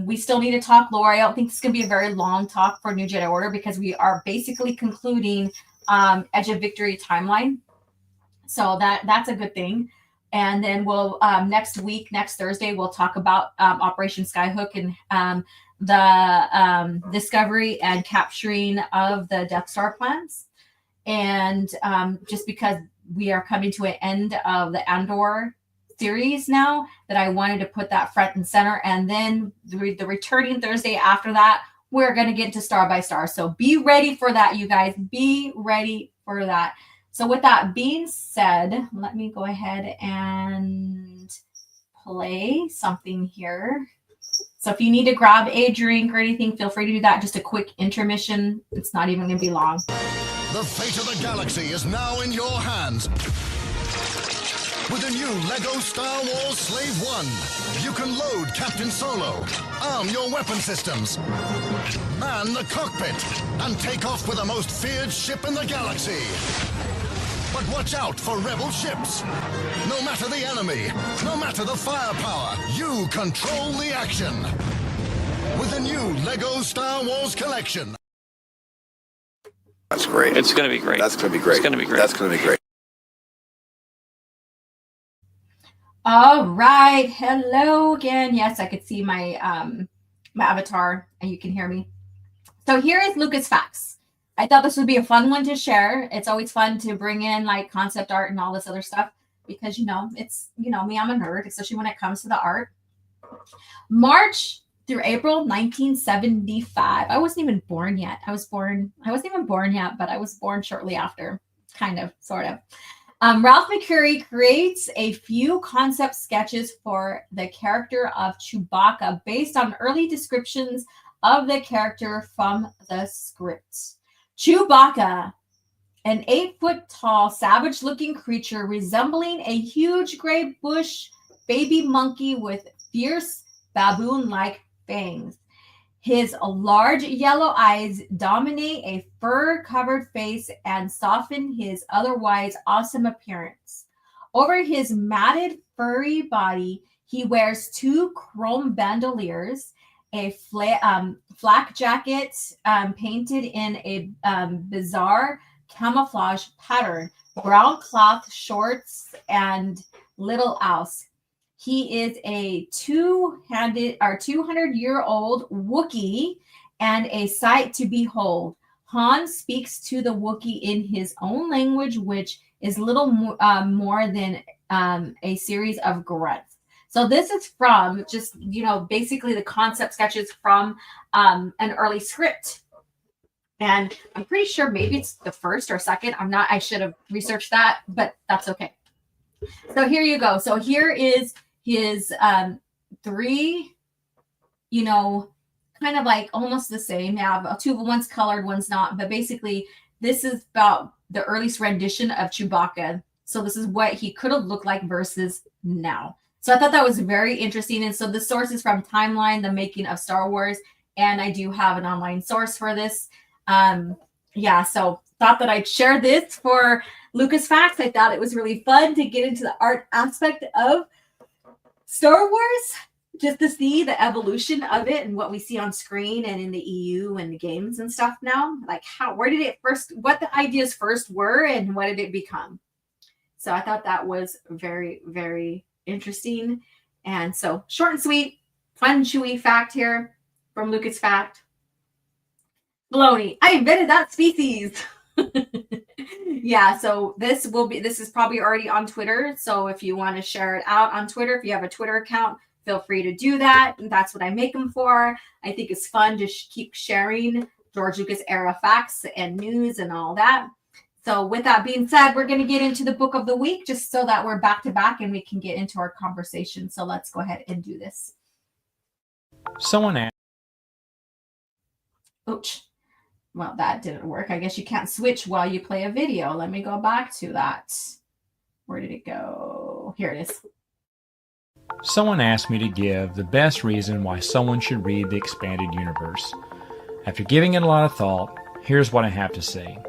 we still need to talk lore. I don't think it's going to be a very long talk for New Jedi Order, because we are basically concluding Edge of Victory timeline. So that's a good thing. And then we'll next Thursday, we'll talk about Operation Skyhook and the discovery and capturing of the Death Star plans. And just because we are coming to an end of the Andor series now, that I wanted to put that front and center. And then the returning Thursday after that, we're going to get into Star by Star. So be ready for that, you guys. Be ready for that. So with that being said, let me go ahead and play something here. So if you need to grab a drink or anything, feel free to do that. Just a quick intermission. It's not even going to be long. The fate of the galaxy is now in your hands. With the new LEGO Star Wars Slave 1, you can load Captain Solo, arm your weapon systems, man the cockpit, and take off with the most feared ship in the galaxy. But watch out for rebel ships. No matter the enemy, no matter the firepower, you control the action. With the new LEGO Star Wars collection. That's great. It's going to be great. That's going to be great. It's going to be great. That's going to be great. All right. Hello again. Yes, I could see my my avatar and you can hear me. So here is Lucas Facts. I thought this would be a fun one to share. It's always fun to bring in like concept art and all this other stuff because, you know, it's, you know, me, I'm a nerd, especially when it comes to the art. March through April 1975. I wasn't even born yet. I wasn't even born yet, but I was born shortly after, kind of, sort of. Ralph McQuarrie creates a few concept sketches for the character of Chewbacca based on early descriptions of the character from the script. Chewbacca, an 8-foot-tall, savage-looking creature resembling a huge gray bush baby monkey with fierce baboon-like fangs. His large yellow eyes dominate a fur-covered face and soften his otherwise awesome appearance. Over his matted, furry body, he wears 2 chrome bandoliers, a flak jacket painted in a bizarre camouflage pattern, brown cloth shorts, and little else. He is a 200-year-old Wookiee and a sight to behold. Han speaks to the Wookiee in his own language, which is little more than a series of grunts. So this is from just, you know, basically the concept sketches from an early script. And I'm pretty sure maybe it's the first or second. I should have researched that, but that's okay. So here you go. So here is his 3, you know, kind of like almost the same. Now, 2 one's colored, one's not. But basically, this is about the earliest rendition of Chewbacca. So this is what he could have looked like versus now. So I thought that was very interesting. And so the source is from Timeline, the Making of Star Wars. And I do have an online source for this. Yeah, so thought that I'd share this for Lucas Facts. I thought it was really fun to get into the art aspect of Star Wars, just to see the evolution of it and what we see on screen and in the EU and the games and stuff now. Like where did it first, what the ideas first were and what did it become? So I thought that was very, very interesting. And so short and sweet, fun, chewy fact here from Lucas Fact. Baloney. I invented that species. Yeah, so this is probably already on Twitter. So if you want to share it out on Twitter, if you have a Twitter account, feel free to do that. And that's what I make them for. I think it's fun to keep sharing George Lucas era facts and news and all that. So with that being said, we're going to get into the book of the week just so that we're back to back and we can get into our conversation. So let's go ahead and do this. Someone asked. Ouch. Well, that didn't work. I guess you can't switch while you play a video. Let me go back to that. Where did it go? Here it is. Someone asked me to give the best reason why someone should read the Expanded Universe. After giving it a lot of thought, here's what I have to say.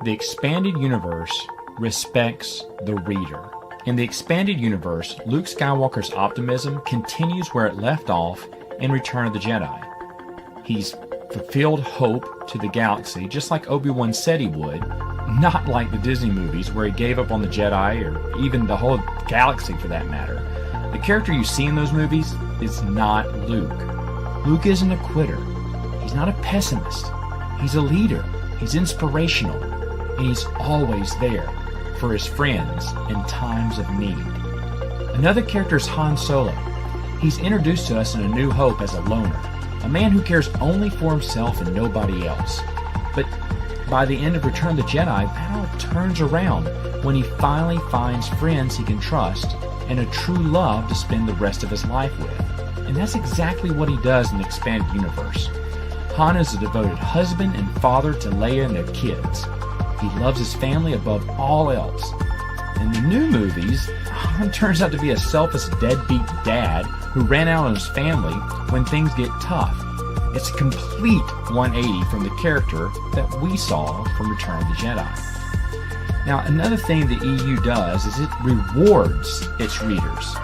The Expanded Universe respects the reader. In the Expanded Universe, Luke Skywalker's optimism continues where it left off in Return of the Jedi. He's fulfilled hope to the galaxy, just like Obi-Wan said he would, not like the Disney movies where he gave up on the Jedi or even the whole galaxy for that matter. The character you see in those movies is not Luke. Luke isn't a quitter. He's not a pessimist. He's a leader. He's inspirational. And he's always there for his friends in times of need. Another character is Han Solo. He's introduced to us in A New Hope as a loner, a man who cares only for himself and nobody else. But by the end of Return of the Jedi, that all turns around when he finally finds friends he can trust and a true love to spend the rest of his life with. And that's exactly what he does in the expanded universe. Han is a devoted husband and father to Leia and their kids. He loves his family above all else. In the new movies, Han turns out to be a selfish deadbeat dad who ran out on his family when things get tough. It's a complete 180 from the character that we saw from Return of the Jedi. Now, another thing the EU does is it rewards its readers.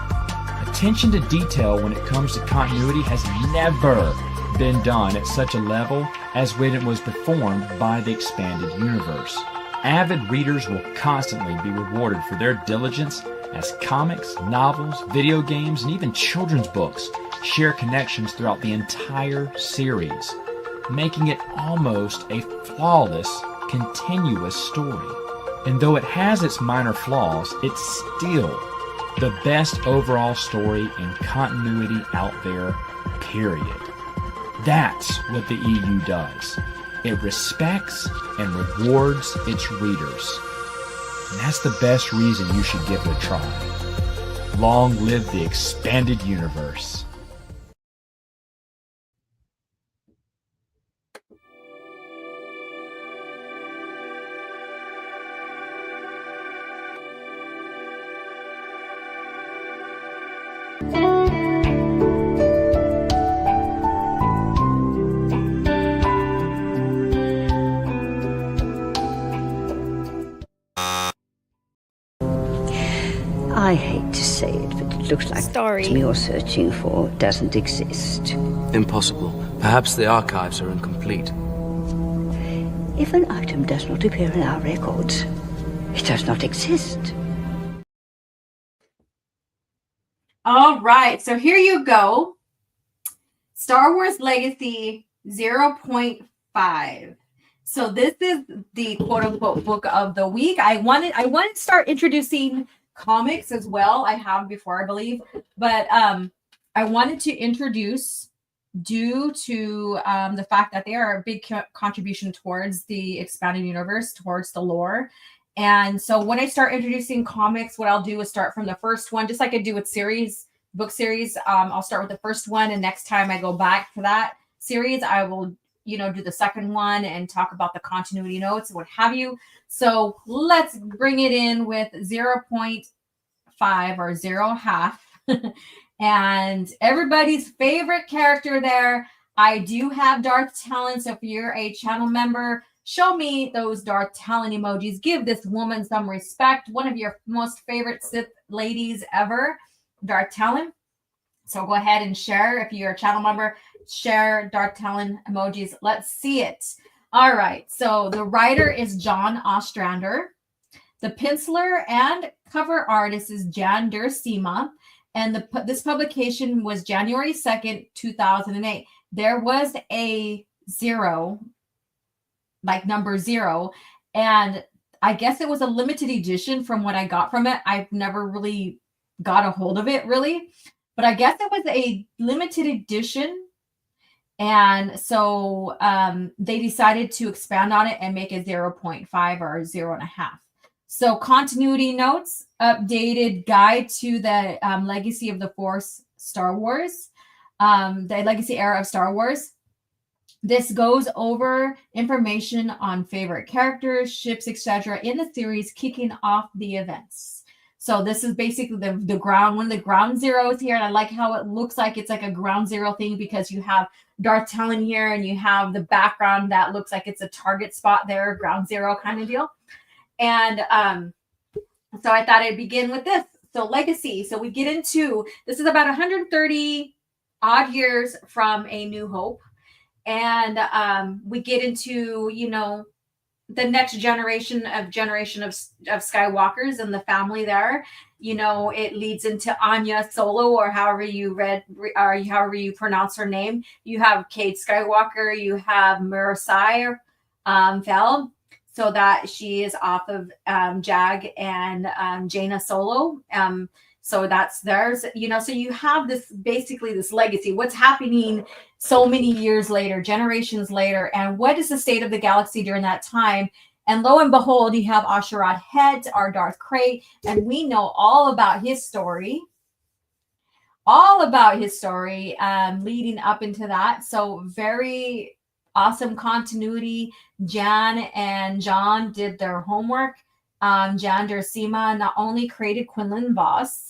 Attention to detail when it comes to continuity has never been done at such a level as when it was performed by the expanded universe. Avid readers will constantly be rewarded for their diligence as comics, novels, video games, and even children's books share connections throughout the entire series, making it almost a flawless, continuous story. And though it has its minor flaws, it's still the best overall story and continuity out there, period. That's what the EU does. It respects and rewards its readers. And that's the best reason you should give it a try. Long live the expanded universe. I hate to say it, but it looks like the item you're searching for doesn't exist. Impossible. Perhaps the archives are incomplete. If an item does not appear in our records, it does not exist. All right, so here you go. Star Wars Legacy 0.5. So this is the quote-unquote book of the week. I wanted to start introducing comics as well. I have before, I believe, but I wanted to introduce, due to the fact that they are a big contribution towards the expanded universe, towards the lore. And so when I start introducing comics, what I'll do is start from the first one, just like I do with book series. I'll start with the first one, and next time I go back to that series, I will do the second one and talk about the continuity notes and what have you. So let's bring it in with 0.5 or 0.5 and everybody's favorite character there. I do have Darth Talon. So if you're a channel member, show me those Darth Talon emojis. Give this woman some respect. One of your most favorite Sith ladies ever, Darth Talon. So go ahead and share. If you're a channel member, share Darth Talon emojis. Let's see it. All right. So the writer is John Ostrander. The penciler and cover artist is Jan Duursema. And this publication was January 2nd, 2008. There was a 0, like number 0. And I guess it was a limited edition from what I got from it. I've never really got a hold of it, really. But I guess it was a limited edition. And so they decided to expand on it and make it 0.5 or 0.5. So continuity notes, updated guide to the Legacy of the Force Star Wars, the Legacy era of Star Wars. This goes over information on favorite characters, ships, etc. in the series, kicking off the events. So this is basically the ground, one of the ground zeros here. And I like how it looks like it's like a ground zero thing because you have Darth Talon here and you have the background that looks like it's a target spot there, ground zero kind of deal. And so I thought I'd begin with this. So Legacy. So we get into, this is about 130 odd years from A New Hope. And we get into, the next generation of Skywalkers and the family there. You know, it leads into Anya Solo, or however you however you pronounce her name. You have Cade Skywalker, you have Murasai Fel, so that she is off of Jag and Jaina Solo. So that's theirs, you know, so you have this, basically this legacy, what's happening so many years later, generations later, and what is the state of the galaxy during that time. And lo and behold, you have Asherad Het, our Darth Krayt, and we know all about his story, leading up into that. So very awesome continuity. Jan and John did their homework. Jan Dursema not only created Quinlan Voss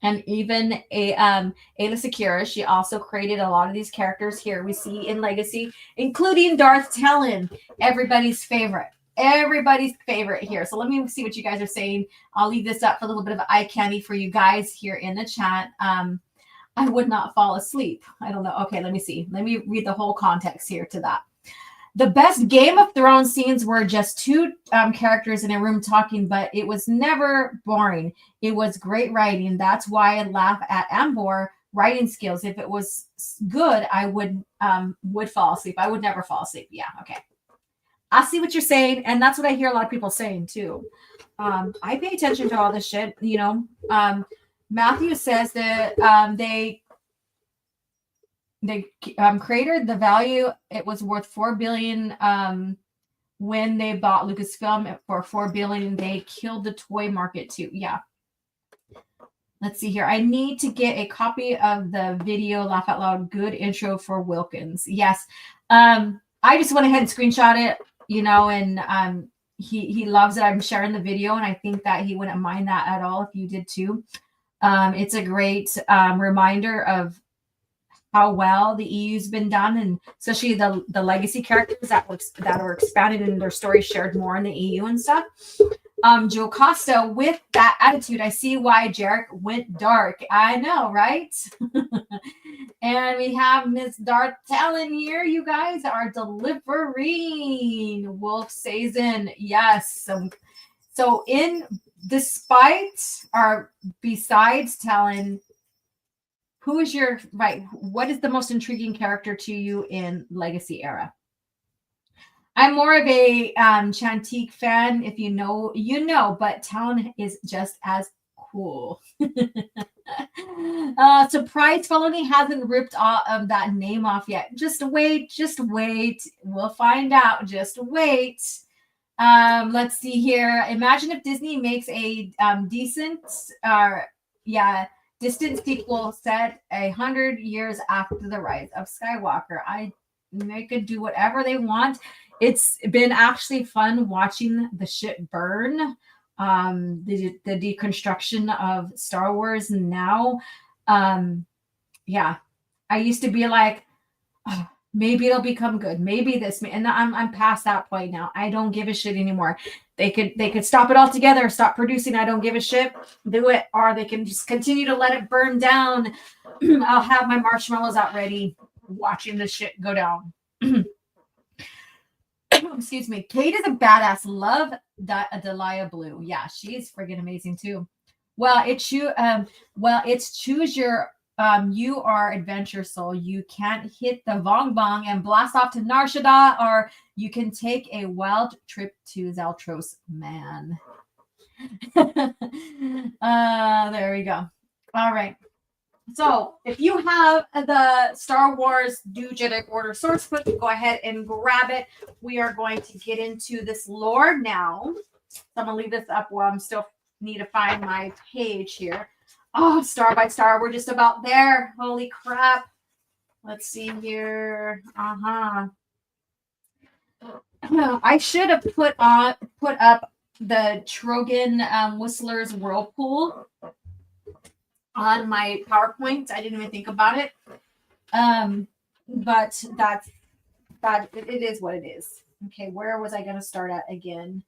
and even Ayla Secura, she also created a lot of these characters here we see in Legacy, including Darth Talon, everybody's favorite here. So let me see what you guys are saying. I'll leave this up for a little bit of eye candy for you guys here in the chat. I would not fall asleep. I don't know. Okay, let me see. Let me read the whole context here to that. The best Game of Thrones scenes were just two characters in a room talking, but it was never boring. It was great writing. That's why I laugh at Ambor writing skills. If it was good, I would fall asleep. I would never fall asleep. Yeah, okay. I see what you're saying, and that's what I hear a lot of people saying too. I pay attention to all this shit, you know. Matthew says that they created the value. It was worth $4 billion when they bought Lucasfilm for $4 billion. They killed the toy market too. Yeah. Let's see here. I need to get a copy of the video. Laugh out loud. Good intro for Wilkins. Yes. I just went ahead and screenshot it, you know, and he loves it. I'm sharing the video, and I think that he wouldn't mind that at all if you did too. It's a great reminder of how well the EU's been done, and especially the legacy characters that were expanded and their stories shared more in the EU and stuff. Joe Costa, with that attitude, I see why Jarek went dark. I know, right? And we have Miss Darth Talon here. You guys are delivering. Wolf Sazen, yes. So besides Talon, who is what is the most intriguing character to you in Legacy era? I'm more of a Chantique fan. If you know, you know, but Talon is just as cool. Surprise Felony hasn't ripped all of that name off yet. Just wait. We'll find out. Just wait. Let's see here. Imagine if Disney makes a distant sequel set 100 years after the rise of Skywalker. They could do whatever they want. It's been actually fun watching the shit burn. The deconstruction of Star Wars now. Yeah, I used to be like, oh, maybe it'll become good. Maybe this, and I'm past that point now. I don't give a shit anymore. They could stop it altogether, stop producing. I don't give a shit. Do it, or they can just continue to let it burn down. I'll have my marshmallows out ready, watching this shit go down. Excuse me. Kate is a badass. Love Delia Blue. Yeah, she's friggin' amazing too. Well, it's choose your you are adventure soul. You can't hit the Vong Bong and blast off to Nar Shaddaa, or you can take a wild trip to Zeltros, man. There we go. All right. So if you have the Star Wars New Jedi Order source book, go ahead and grab it. We are going to get into this lore now. So I'm going to leave this up while I'm still need to find my page here. Oh, Star by Star. We're just about there. Holy crap. Let's see here. I should have put up the Trogan Whistler's Whirlpool on my PowerPoint. I didn't even think about it. But it is what it is. Okay, where was I going to start at again?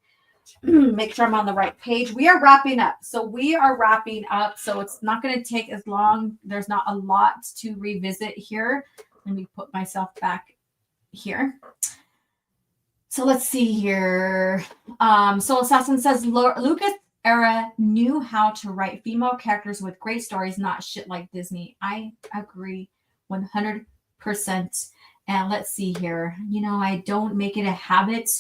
Make sure I'm on the right page. We are wrapping up. So it's not going to take as long. There's not a lot to revisit here. Let me put myself back here. So let's see here. Soul Assassin says Lucas era knew how to write female characters with great stories, not shit like Disney. I agree 100%. And let's see here. You know, I don't make it a habit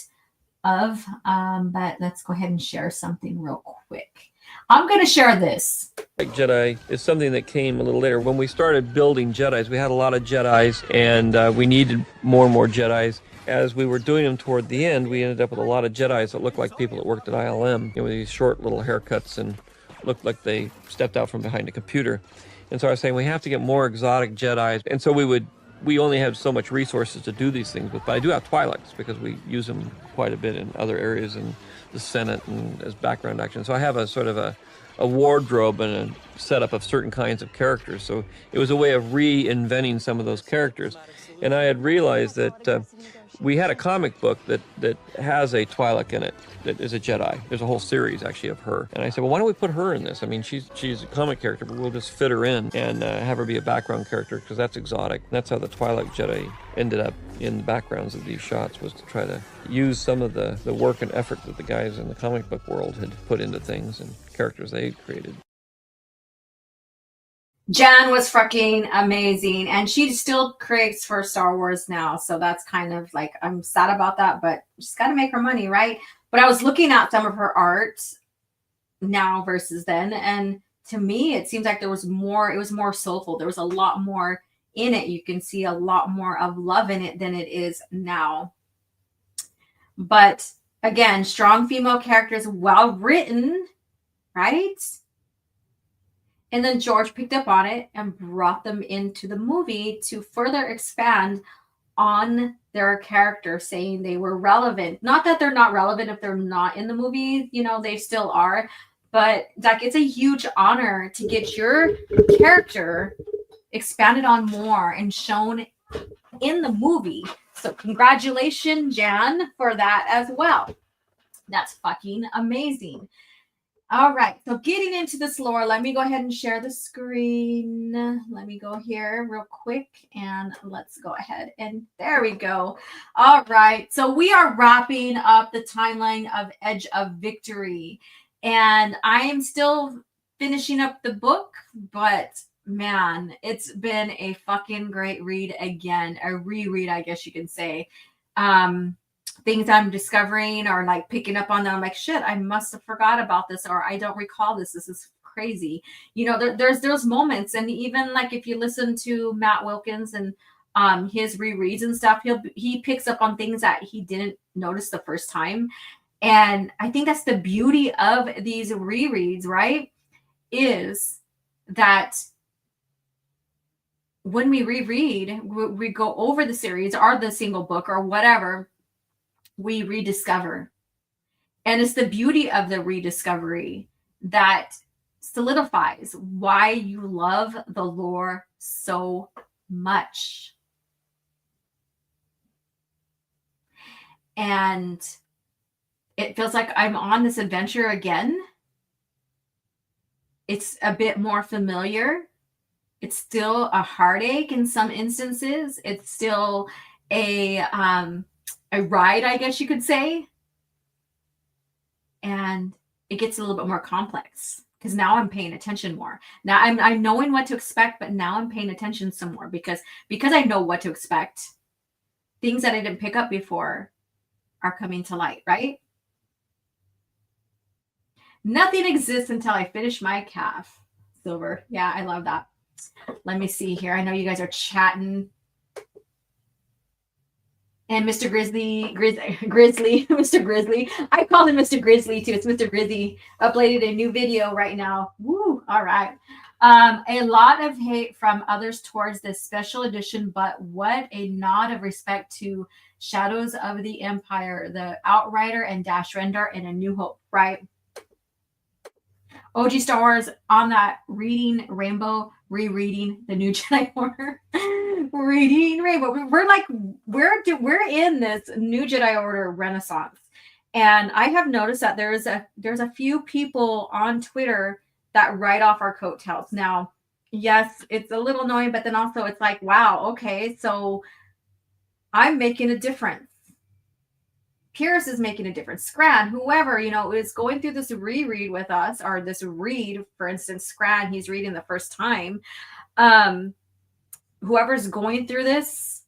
of, but let's go ahead and share something real quick. I'm going to share this. Jedi is something that came a little later. When we started building Jedis, we had a lot of Jedis, and we needed more and more Jedis. As we were doing them toward the end, we ended up with a lot of Jedis that looked like people that worked at ILM, with these short little haircuts and looked like they stepped out from behind a computer. And so I was saying we have to get more exotic Jedis, and so we only have so much resources to do these things with, but I do have Twi'leks because we use them quite a bit in other areas in the Senate and as background action. So I have a sort of a wardrobe and a setup of certain kinds of characters. So it was a way of reinventing some of those characters. And I had realized that we had a comic book that has a Twi'lek in it that is a Jedi. There's a whole series actually of her. And I said, well, why don't we put her in this? I mean, she's a comic character, but we'll just fit her in and have her be a background character because that's exotic. That's how the Twi'lek Jedi ended up in the backgrounds of these shots, was to try to use some of the work and effort that the guys in the comic book world had put into things and characters they had created. Jan was fucking amazing, and she still creates for Star Wars now, so that's kind of like, I'm sad about that, but she's got to make her money, right? But I was looking at some of her art now versus then, and to me it seems like there was more, it was more soulful. There was a lot more in it. You can see a lot more of love in it than it is now. But again, strong female characters, well written, right? And then George picked up on it and brought them into the movie to further expand on their character, saying they were relevant. Not that they're not relevant if they're not in the movie, you know, they still are. But like, it's a huge honor to get your character expanded on more and shown in the movie. So congratulations, Jan, for that as well. That's fucking amazing. All right, so getting into this lore, let me go ahead and share the screen. Let me go here real quick and let's go ahead and there we go. All right, so we are wrapping up the timeline of Edge of Victory, and I am still finishing up the book, but man, it's been a fucking great read again, a reread, I guess you can say. Things I'm discovering or like picking up on them, I'm like, shit, I must have forgot about this, or I don't recall this. This is crazy. You know, there's moments, and even like if you listen to Matt Wilkins and his rereads and stuff, he picks up on things that he didn't notice the first time. And I think that's the beauty of these rereads, right? Is that when we reread, we go over the series or the single book or whatever, we rediscover. And it's the beauty of the rediscovery that solidifies why you love the lore so much. And it feels like I'm on this adventure again. It's a bit more familiar. It's still a heartache in some instances. It's still a ride, I guess you could say. And it gets a little bit more complex because now I'm paying attention more. Now I'm knowing what to expect, but now I'm paying attention some more because I know what to expect. Things that I didn't pick up before are coming to light, right? Nothing exists until I finish my CAF. Silver. Yeah, I love that. Let me see here. I know you guys are chatting. And Mr. Grizzly, Mr. Grizzly. I call him Mr. Grizzly too. It's Mr. Grizzly. Uploaded a new video right now. Woo! All right. A lot of hate from others towards this special edition, but what a nod of respect to Shadows of the Empire, the Outrider and Dash Rendar, and A New Hope, right? OG Star Wars on that reading Rainbow, rereading the New Jedi Order, reading Rainbow. We're in this New Jedi Order renaissance, and I have noticed that there's a few people on Twitter that write off our coattails. Now, yes, it's a little annoying, but then also it's like, wow, okay, so I'm making a difference. Pierce is making a difference. Scran, whoever, is going through this reread with us, or this read, for instance, Scran, he's reading the first time. Whoever's going through this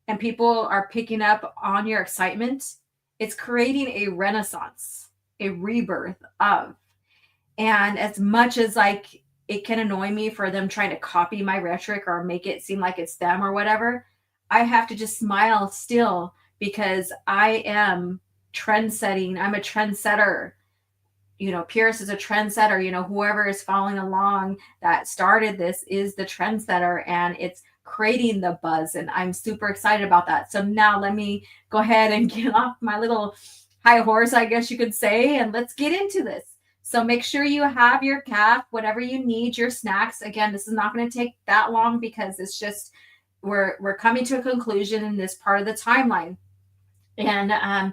and people are picking up on your excitement, it's creating a renaissance, a rebirth of. And as much as like it can annoy me for them trying to copy my rhetoric or make it seem like it's them or whatever, I have to just smile still, because I am trend-setting. I'm a trendsetter. Pierce is a trendsetter. Whoever is following along that started this is the trendsetter, and it's creating the buzz. And I'm super excited about that. So now let me go ahead and get off my little high horse, I guess you could say, and let's get into this. So make sure you have your CAF, whatever you need, your snacks. Again, this is not going to take that long, because it's just we're coming to a conclusion in this part of the timeline, and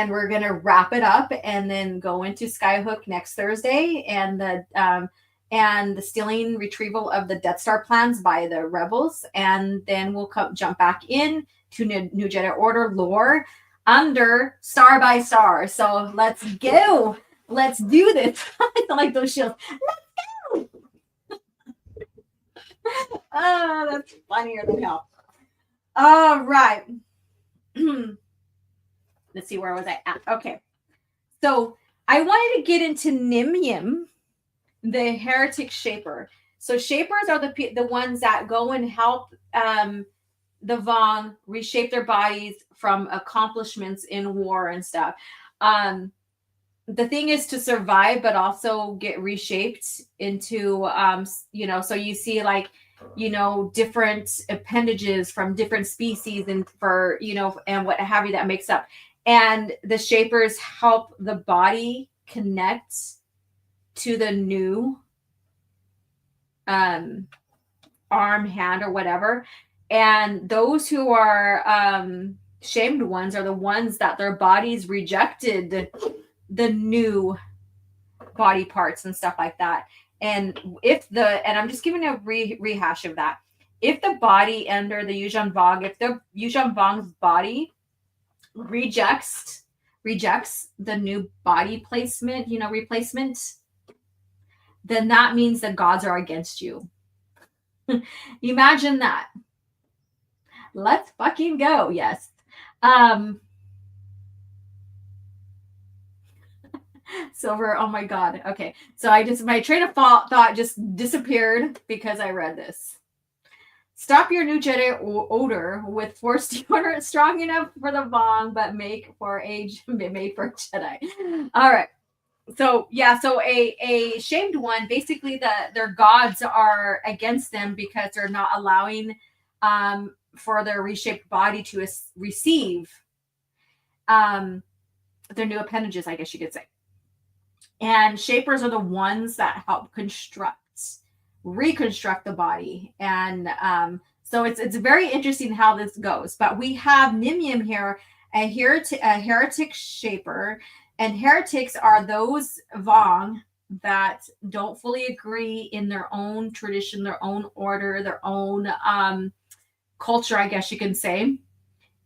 we're going to wrap it up and then go into Skyhook next Thursday, and the stealing retrieval of the Death Star plans by the rebels, and then we'll jump back in to New Jedi Order lore under Star by Star. So let's go. Let's do this. I don't like those shields. Let's go. Oh, that's funnier than hell. All right. Let's see, where was I at? Okay. So I wanted to get into Nimium, the Heretic Shaper. So Shapers are the ones that go and help the Vong reshape their bodies from accomplishments in war and stuff. The thing is to survive, but also get reshaped into, so you see like, different appendages from different species and and what have you that makes up. And the Shapers help the body connect to the new arm, hand, or whatever. And those who are shamed ones are the ones that their bodies rejected the new body parts and stuff like that. And and I'm just giving a rehash of that. If the body under the Yuuzhan Vong, if the Yuuzhan Vong's body rejects the new body placement, replacement, then that means the gods are against you. Imagine that. Let's fucking go. Yes. Silver, oh my god. Okay, so my train of thought just disappeared because I read this. Stop your new Jedi odor with force deodorant strong enough for the Vong, but made for Jedi. All right. So yeah, so a shamed one, basically their gods are against them because they're not allowing for their reshaped body to receive their new appendages, I guess you could say. And Shapers are the ones that help reconstruct the body. And so it's very interesting how this goes. But we have Nimium here, a heretic Shaper. And heretics are those Vong that don't fully agree in their own tradition, their own order, their own culture, I guess you can say.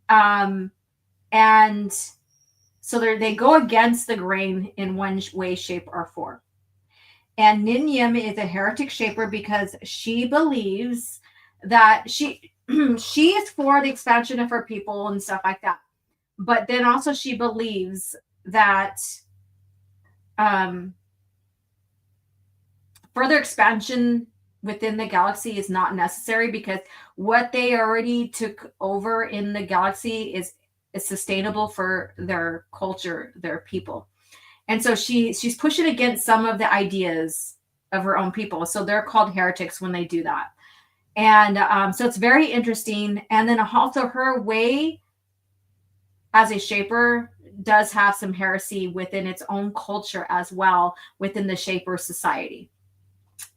And so they go against the grain in one way, shape, or form. And Nimium is a heretic Shaper because she believes that she is for the expansion of her people and stuff like that. But then also she believes that further expansion within the galaxy is not necessary, because what they already took over in the galaxy is sustainable for their culture, their people. And so she's pushing against some of the ideas of her own people. So they're called heretics when they do that. And so it's very interesting. And then also her way as a Shaper does have some heresy within its own culture as well, within the Shaper society.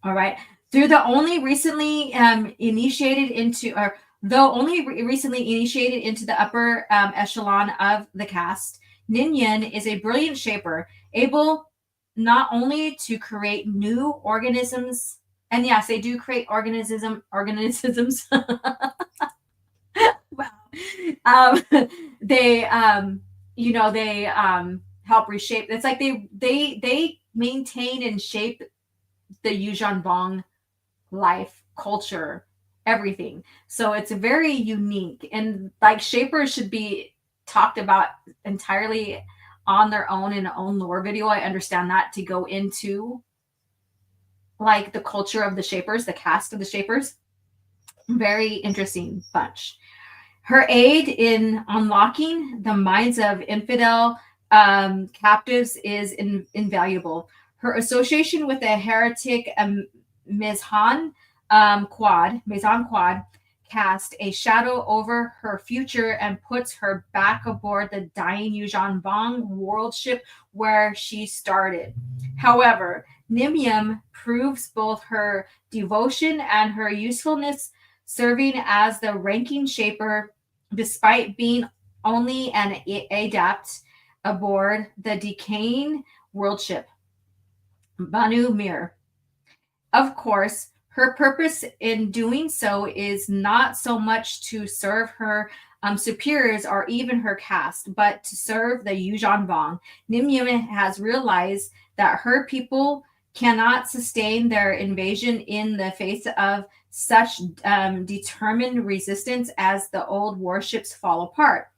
All right. Through the only recently initiated into the upper echelon of the cast, Ninian is a brilliant Shaper, able not only to create new organisms, and yes, they do create organisms. Wow. They they help reshape. It's like they maintain and shape the Yuuzhan Vong life, culture, everything. So it's very unique, and like shapers should be talked about entirely on their own in an own lore video. I understand that, to go into like the culture of the shapers, the cast of the shapers. Very interesting bunch. Her aid in unlocking the minds of infidel captives is invaluable. Her association with the heretic Mizhan Quad cast a shadow over her future and puts her back aboard the dying Yuuzhan Vong world ship where she started. However, Nimium proves both her devotion and her usefulness, serving as the ranking shaper despite being only an adept aboard the decaying world ship, Banu Mir. Of course, her purpose in doing so is not so much to serve her superiors or even her caste, but to serve the Yuuzhan Vong. Nimium has realized that her people cannot sustain their invasion in the face of such determined resistance as the old warships fall apart.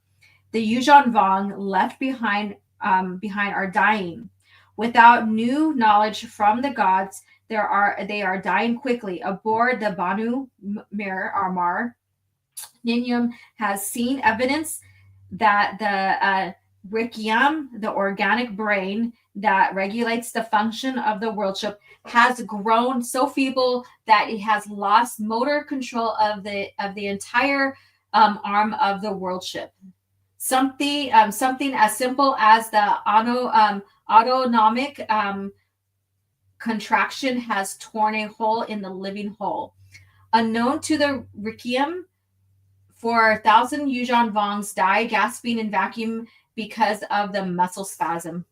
The Yuuzhan Vong left behind are dying. Without new knowledge from the gods, they are dying quickly. Aboard the Banu Mir or Mar, Nimium has seen evidence that the Rikiam, the organic brain that regulates the function of the world ship, has grown so feeble that it has lost motor control of the entire arm of the world ship. Something as simple as the autonomic contraction has torn a hole in the living hull. Unknown to the Rikiam, 4,000 Yuuzhan Vongs die gasping in vacuum because of the muscle spasm.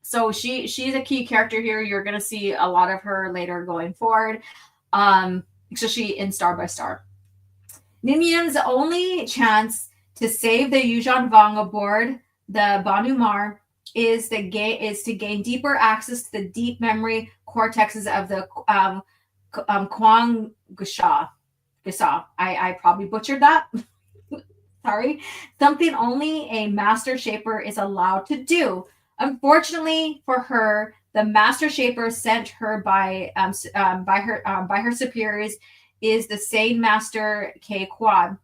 So she's a key character here. You're going to see a lot of her later going forward, especially in Star by Star. Nimium's only chance to save the Yuuzhan Vong aboard the Banu Mar is to gain deeper access to the deep memory cortexes of the Quang Gusha. I probably butchered that. Sorry. Something only a master shaper is allowed to do. Unfortunately for her, the master shaper sent her by her superiors is the same master K Quad.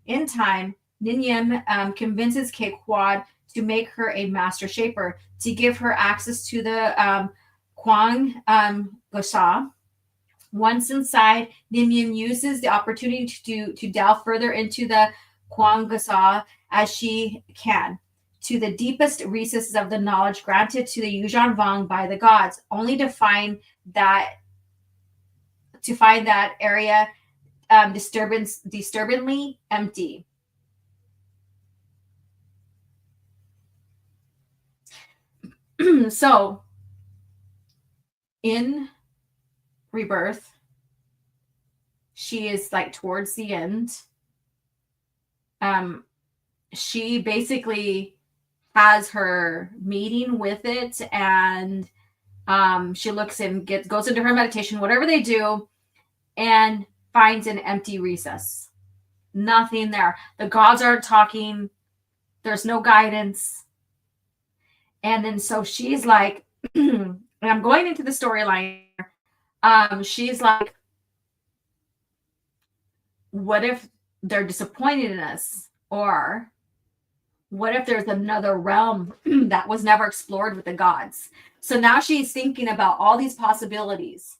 In time, Nimium convinces K Quad to make her a master shaper to give her access to the Quang Gosha. Once inside, Nimium uses the opportunity to delve further into the Quang Gosha as she can, to the deepest recesses of the knowledge granted to the Yuuzhan Vong by the gods, only to find that area disturbingly empty. So, in Rebirth, she is like towards the end. She basically has her meeting with it, and she looks and goes into her meditation, whatever they do, and finds an empty recess. Nothing there. The gods aren't talking. There's no guidance. And then so she's like, and I'm going into the storyline. She's like, what if they're disappointed in us? Or what if there's another realm that was never explored with the gods? So now she's thinking about all these possibilities.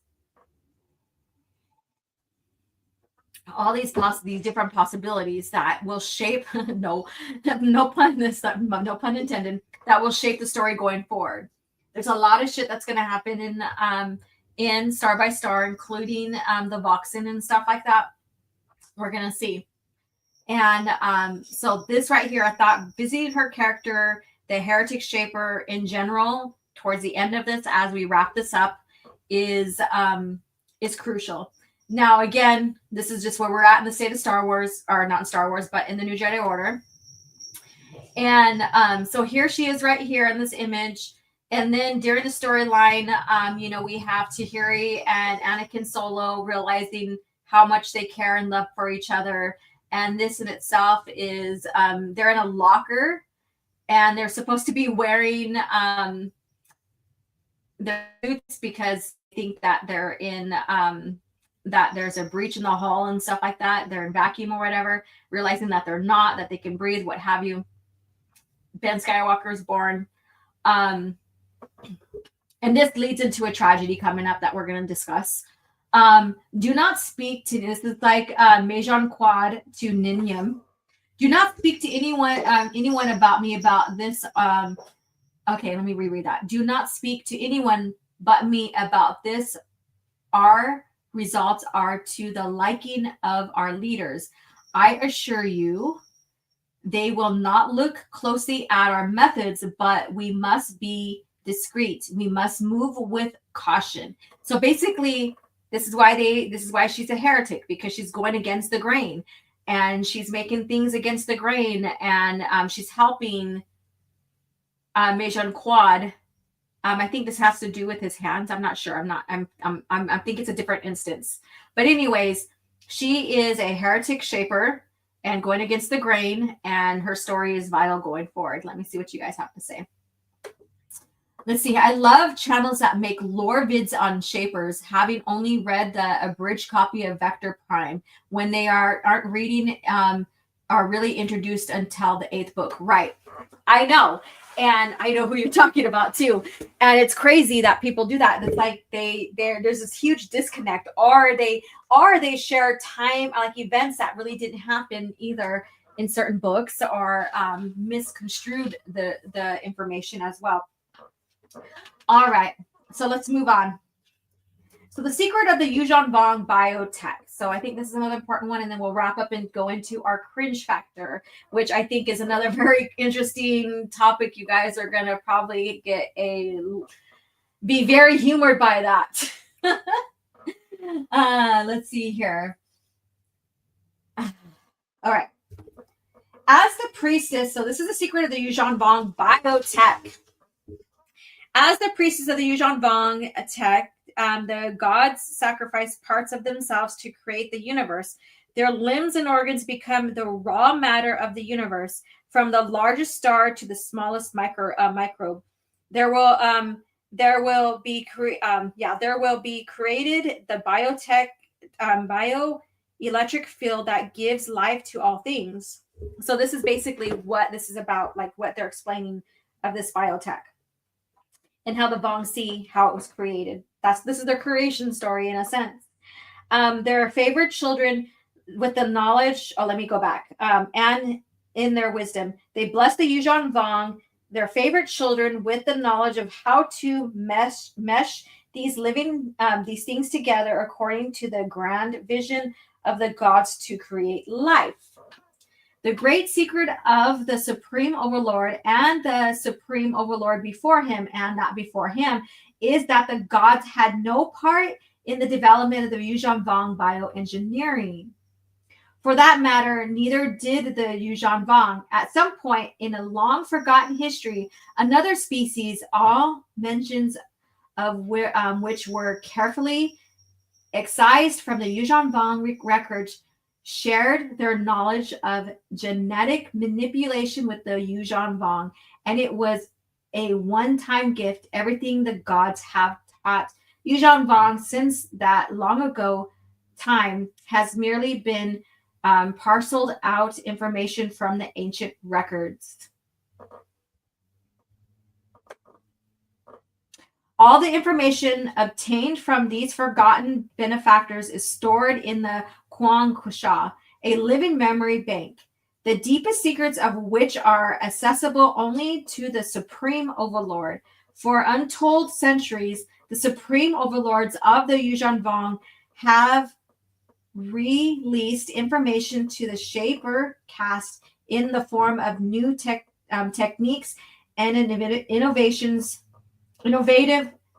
All these different possibilities that will shape no pun intended, that will shape the story going forward. There's a lot of shit that's going to happen in Star by Star, including the Voxen and stuff like that. We're going to see. And so this right here, I thought visiting her character, the Heretic Shaper in general, towards the end of this, as we wrap this up, is crucial. Now, again, this is just where we're at in the state of Star Wars, or not in Star Wars, but in the New Jedi Order. And so here she is right here in this image. And then during the storyline, we have Tahiri and Anakin Solo realizing how much they care and love for each other. And this in itself is they're in a locker, and they're supposed to be wearing their suits because they think that they're in that there's a breach in the hull and stuff like that. They're in vacuum or whatever, realizing that they're not, that they can breathe, what have you. Ben Skywalker is born. And this leads into a tragedy coming up that we're going to discuss. Do not speak to this. It's like Mejan Quad to Ninyam. Do not speak to anyone about me about this. Okay, let me reread that. Do not speak to anyone but me about this. Our results are to the liking of our leaders. I assure you, they will not look closely at our methods, but we must be discreet. We must move with caution. So basically, this is why she's a heretic, because she's going against the grain, and she's making things against the grain, and she's helping Mejan Quad. I think this has to do with his hands. I'm not sure. I think it's a different instance. But anyways, she is a heretic shaper and going against the grain, and her story is vital going forward. Let me see what you guys have to say. Let's see. I love channels that make lore vids on shapers, having only read the abridged copy of Vector Prime when they aren't reading, are really introduced until the 8th book. Right. I know. And I know who you're talking about too. And it's crazy that people do that. It's like there's this huge disconnect, or they share time, like events that really didn't happen either in certain books, or misconstrued the information as well. All right, so let's move on. So the secret of the Yuuzhan Vong biotech. So I think this is another important one, and then we'll wrap up and go into our cringe factor, which I think is another very interesting topic. You guys are gonna probably be very humored by that. Let's see here. All right. As the priestess, so this is the secret of the Yuuzhan Vong biotech. As the priestess of the Yuuzhan Vong tech, the gods sacrifice parts of themselves to create the universe. Their limbs and organs become the raw matter of the universe, from the largest star to the smallest microbe. There will be created the biotech bioelectric field that gives life to all things. So this is basically what this is about, like what they're explaining of this biotech and how the Vong see how it was created. This is their creation story in a sense. Their favorite children with the knowledge. Oh, let me go back. And in their wisdom, they bless the Yuuzhan Vong, their favorite children, with the knowledge of how to mesh these these things together according to the grand vision of the gods to create life. The great secret of the Supreme Overlord and the Supreme Overlord before him and not before him is that the gods had no part in the development of the Yuuzhan Vong bioengineering. For that matter, neither did the Yuuzhan Vong. At some point in a long forgotten history, another species, all mentions of which were carefully excised from the Yuuzhan Vong records, shared their knowledge of genetic manipulation with the Yuuzhan Vong, and it was a one-time gift. Everything the gods have taught Yuuzhan Vong since that long ago time has merely been parceled out information from the ancient records. All the information obtained from these forgotten benefactors is stored in the Quang Kusha, a living memory bank, the deepest secrets of which are accessible only to the Supreme Overlord. For untold centuries, the Supreme Overlords of the Yuuzhan Vong have released information to the Shaper caste in the form of new techniques and innovative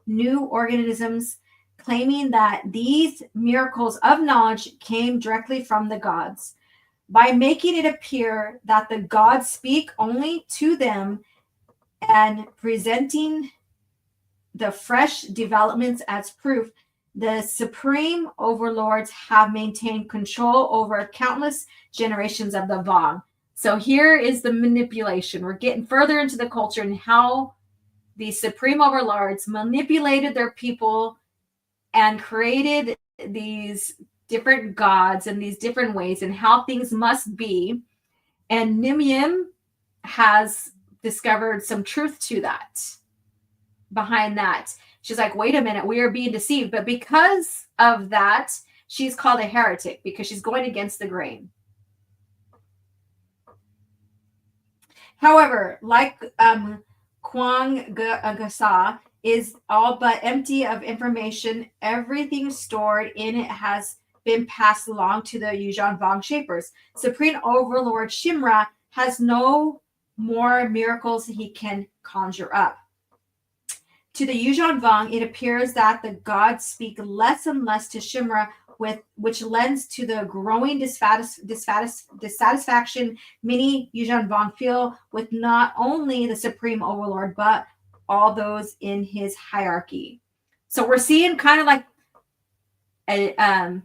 new organisms, claiming that these miracles of knowledge came directly from the gods. by making it appear that the gods speak only to them and presenting the fresh developments as proof. The supreme overlords have maintained control over countless generations of the Vong. So here is the manipulation. We're getting further into the culture and how the supreme overlords manipulated their people and created these different gods and these different ways and how things must be. And Nimyim has discovered some truth to that. Behind that, she's like, wait a minute, we are being deceived. But because of that, she's called a heretic because she's going against the grain. However, like Kwang Gasa is all but empty of information. Everything stored in it has been passed along to the Yuuzhan Vong Shapers. Supreme Overlord Shimra has no more miracles he can conjure up. To the Yuuzhan Vong, it appears that the gods speak less and less to Shimra, which lends to the growing dissatisfaction many Yuuzhan Vong feel with not only the Supreme Overlord, but all those in his hierarchy. So we're seeing kind of like a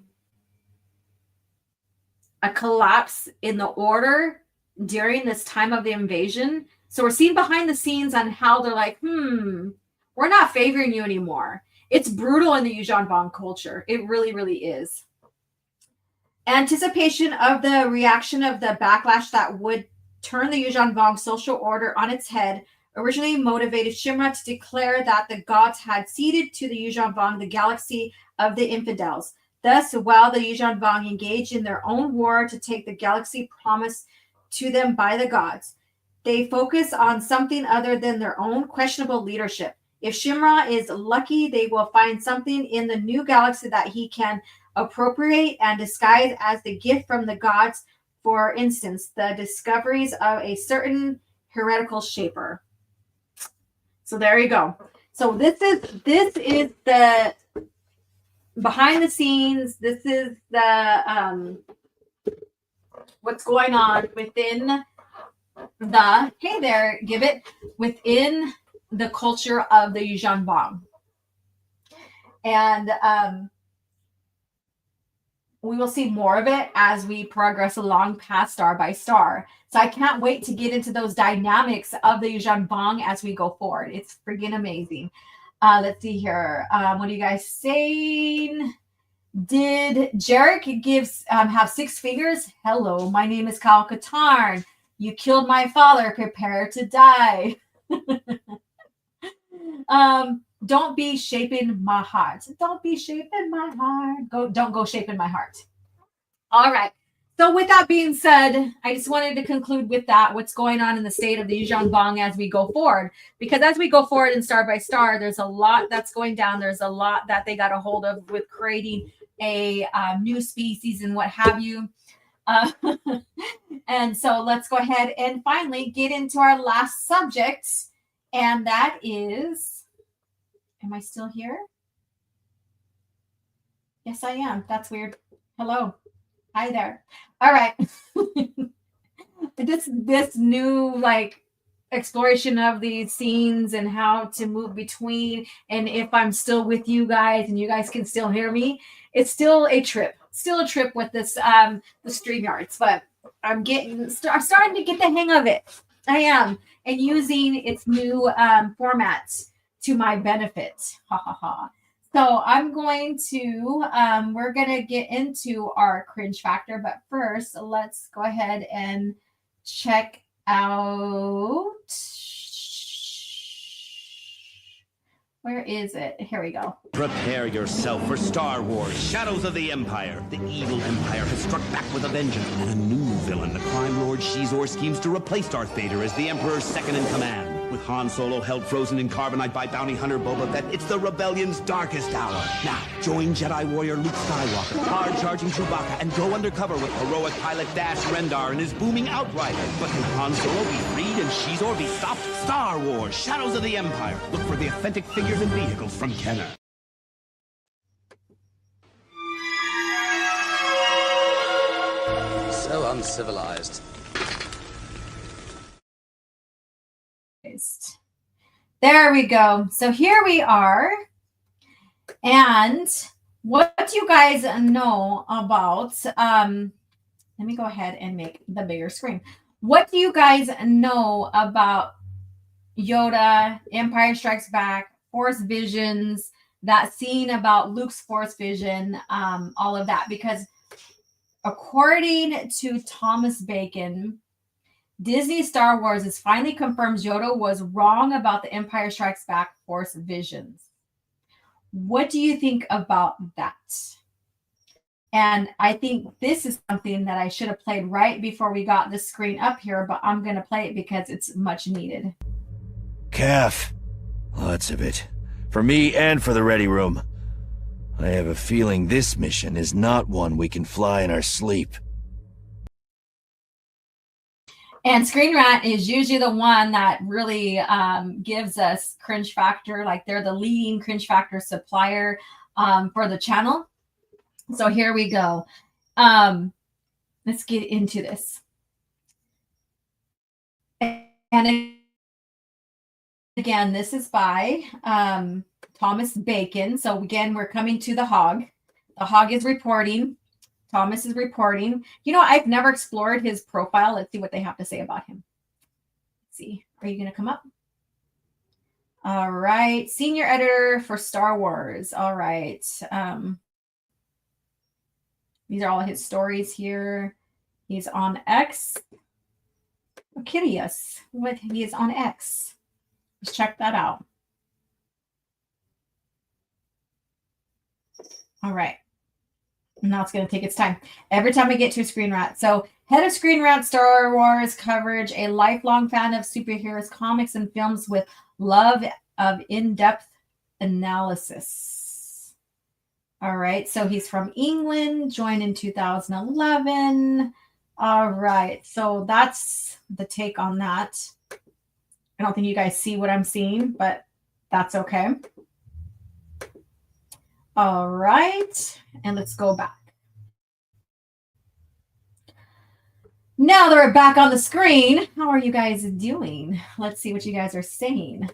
collapse in the order during this time of the invasion. So we're seeing behind the scenes on how they're like, we're not favoring you anymore. It's brutal in the Yuuzhan Vong culture. It really, really is. Anticipation of the reaction of the backlash that would turn the Yuuzhan Vong social order on its head originally motivated Shimra to declare that the gods had ceded to the Yuuzhan Vong the galaxy of the infidels. Thus, while the Yuuzhan Vong engaged in their own war to take the galaxy promised to them by the gods, they focus on something other than their own questionable leadership. If Shimra is lucky, they will find something in the new galaxy that he can appropriate and disguise as the gift from the gods. For instance, the discoveries of a certain heretical shaper. So there you go. So this is the behind the scenes. This is the what's going on within the within the culture of the Yuuzhan Vong. And we will see more of it as we progress along past Star by Star. So I can't wait to get into those dynamics of the Yuuzhan Vong as we go forward. It's freaking amazing. Let's see here. What are you guys saying? Did Jarek have 6 fingers? Hello, my name is Kyle Katarn. You killed my father. Prepare to die. Don't be shaping my heart. Don't be shaping my heart. Don't go shaping my heart. All right. So with that being said, I just wanted to conclude with that, what's going on in the state of the Yuuzhan Vong as we go forward. Because as we go forward in Star by Star, there's a lot that's going down. There's a lot that they got a hold of with creating a new species and what have you. And so let's go ahead and finally get into our last subject. And that is, am I still here? Yes, I am. That's weird. Hello. Hi there. All right. This new like exploration of these scenes and how to move between, and if I'm still with you guys and you guys can still hear me, it's still a trip. Still a trip with this the StreamYards, but I'm starting to get the hang of it. I am, and using its new formats to my benefit. Ha ha ha. So I'm going to, we're going to get into our cringe factor, but first let's go ahead and check out, where is it? Here we go. Prepare yourself for Star Wars, Shadows of the Empire. The evil Empire has struck back with a vengeance, and a new villain, the crime lord Shizor, schemes to replace Darth Vader as the Emperor's second-in-command. With Han Solo held frozen in carbonite by bounty hunter Boba Fett, it's the rebellion's darkest hour. Now, join Jedi warrior Luke Skywalker, hard-charging Chewbacca, and go undercover with heroic pilot Dash Rendar and his booming Outrider. But can Han Solo be freed and Shizor be stopped? Star Wars, Shadows of the Empire. Look for the authentic figures and vehicles from Kenner. So uncivilized. There we go. So here we are. And what do you guys know about, let me go ahead and make the bigger screen. What do you guys know about Yoda, Empire Strikes Back, Force Visions, that scene about Luke's Force Vision, all of that? Because according to Thomas Bacon, Disney Star Wars is finally confirms Yoda was wrong about the Empire Strikes Back Force Visions. What do you think about that? And I think this is something that I should have played right before we got the screen up here, but I'm going to play it because it's much needed. CAF. Lots of it. For me and for the Ready Room. I have a feeling this mission is not one we can fly in our sleep. And Screen Rant is usually the one that really gives us cringe factor. Like they're the leading cringe factor supplier for the channel. So here we go. Let's get into this. And again, this is by Thomas Bacon. So again, we're coming to the Hog. The Hog is reporting. Thomas is reporting. You know, I've never explored his profile. Let's see what they have to say about him. Let's see. Are you going to come up? All right. Senior editor for Star Wars. All right. These are all his stories here. He's on X. Oh, curious what he is on X. Let's check that out. All right. Now it's going to take its time. Every time I get to a Screen Rant. So, head of Screen Rant Star Wars coverage, a lifelong fan of superheroes, comics, and films with love of in-depth analysis. All right. So, he's from England, joined in 2011. All right. So, that's the take on that. I don't think you guys see what I'm seeing, but that's okay. All right. And let's go back. Now that we're back on the screen, how are you guys doing? Let's see what you guys are saying.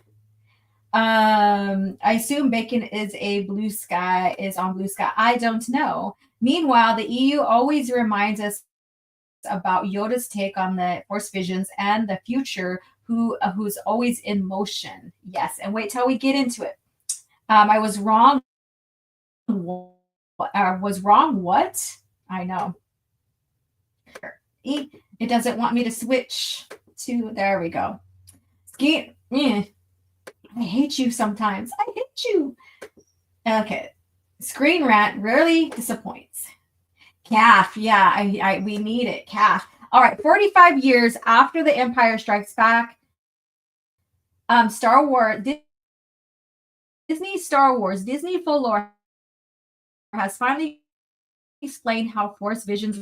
I assume Bacon is on Blue Sky. I don't know. Meanwhile, the EU always reminds us about Yoda's take on the Force Visions and the future, who's always in motion. Yes, and wait till we get into it. I was wrong. Was wrong what? I know. It doesn't want me to switch to, there we go. I hate you sometimes. I hate you. Okay. Screen Rant rarely disappoints. CAF. Yeah, we need it. CAF. All right. 45 years after The Empire Strikes Back, Star Wars, Disney full lore has finally explained how Force Visions.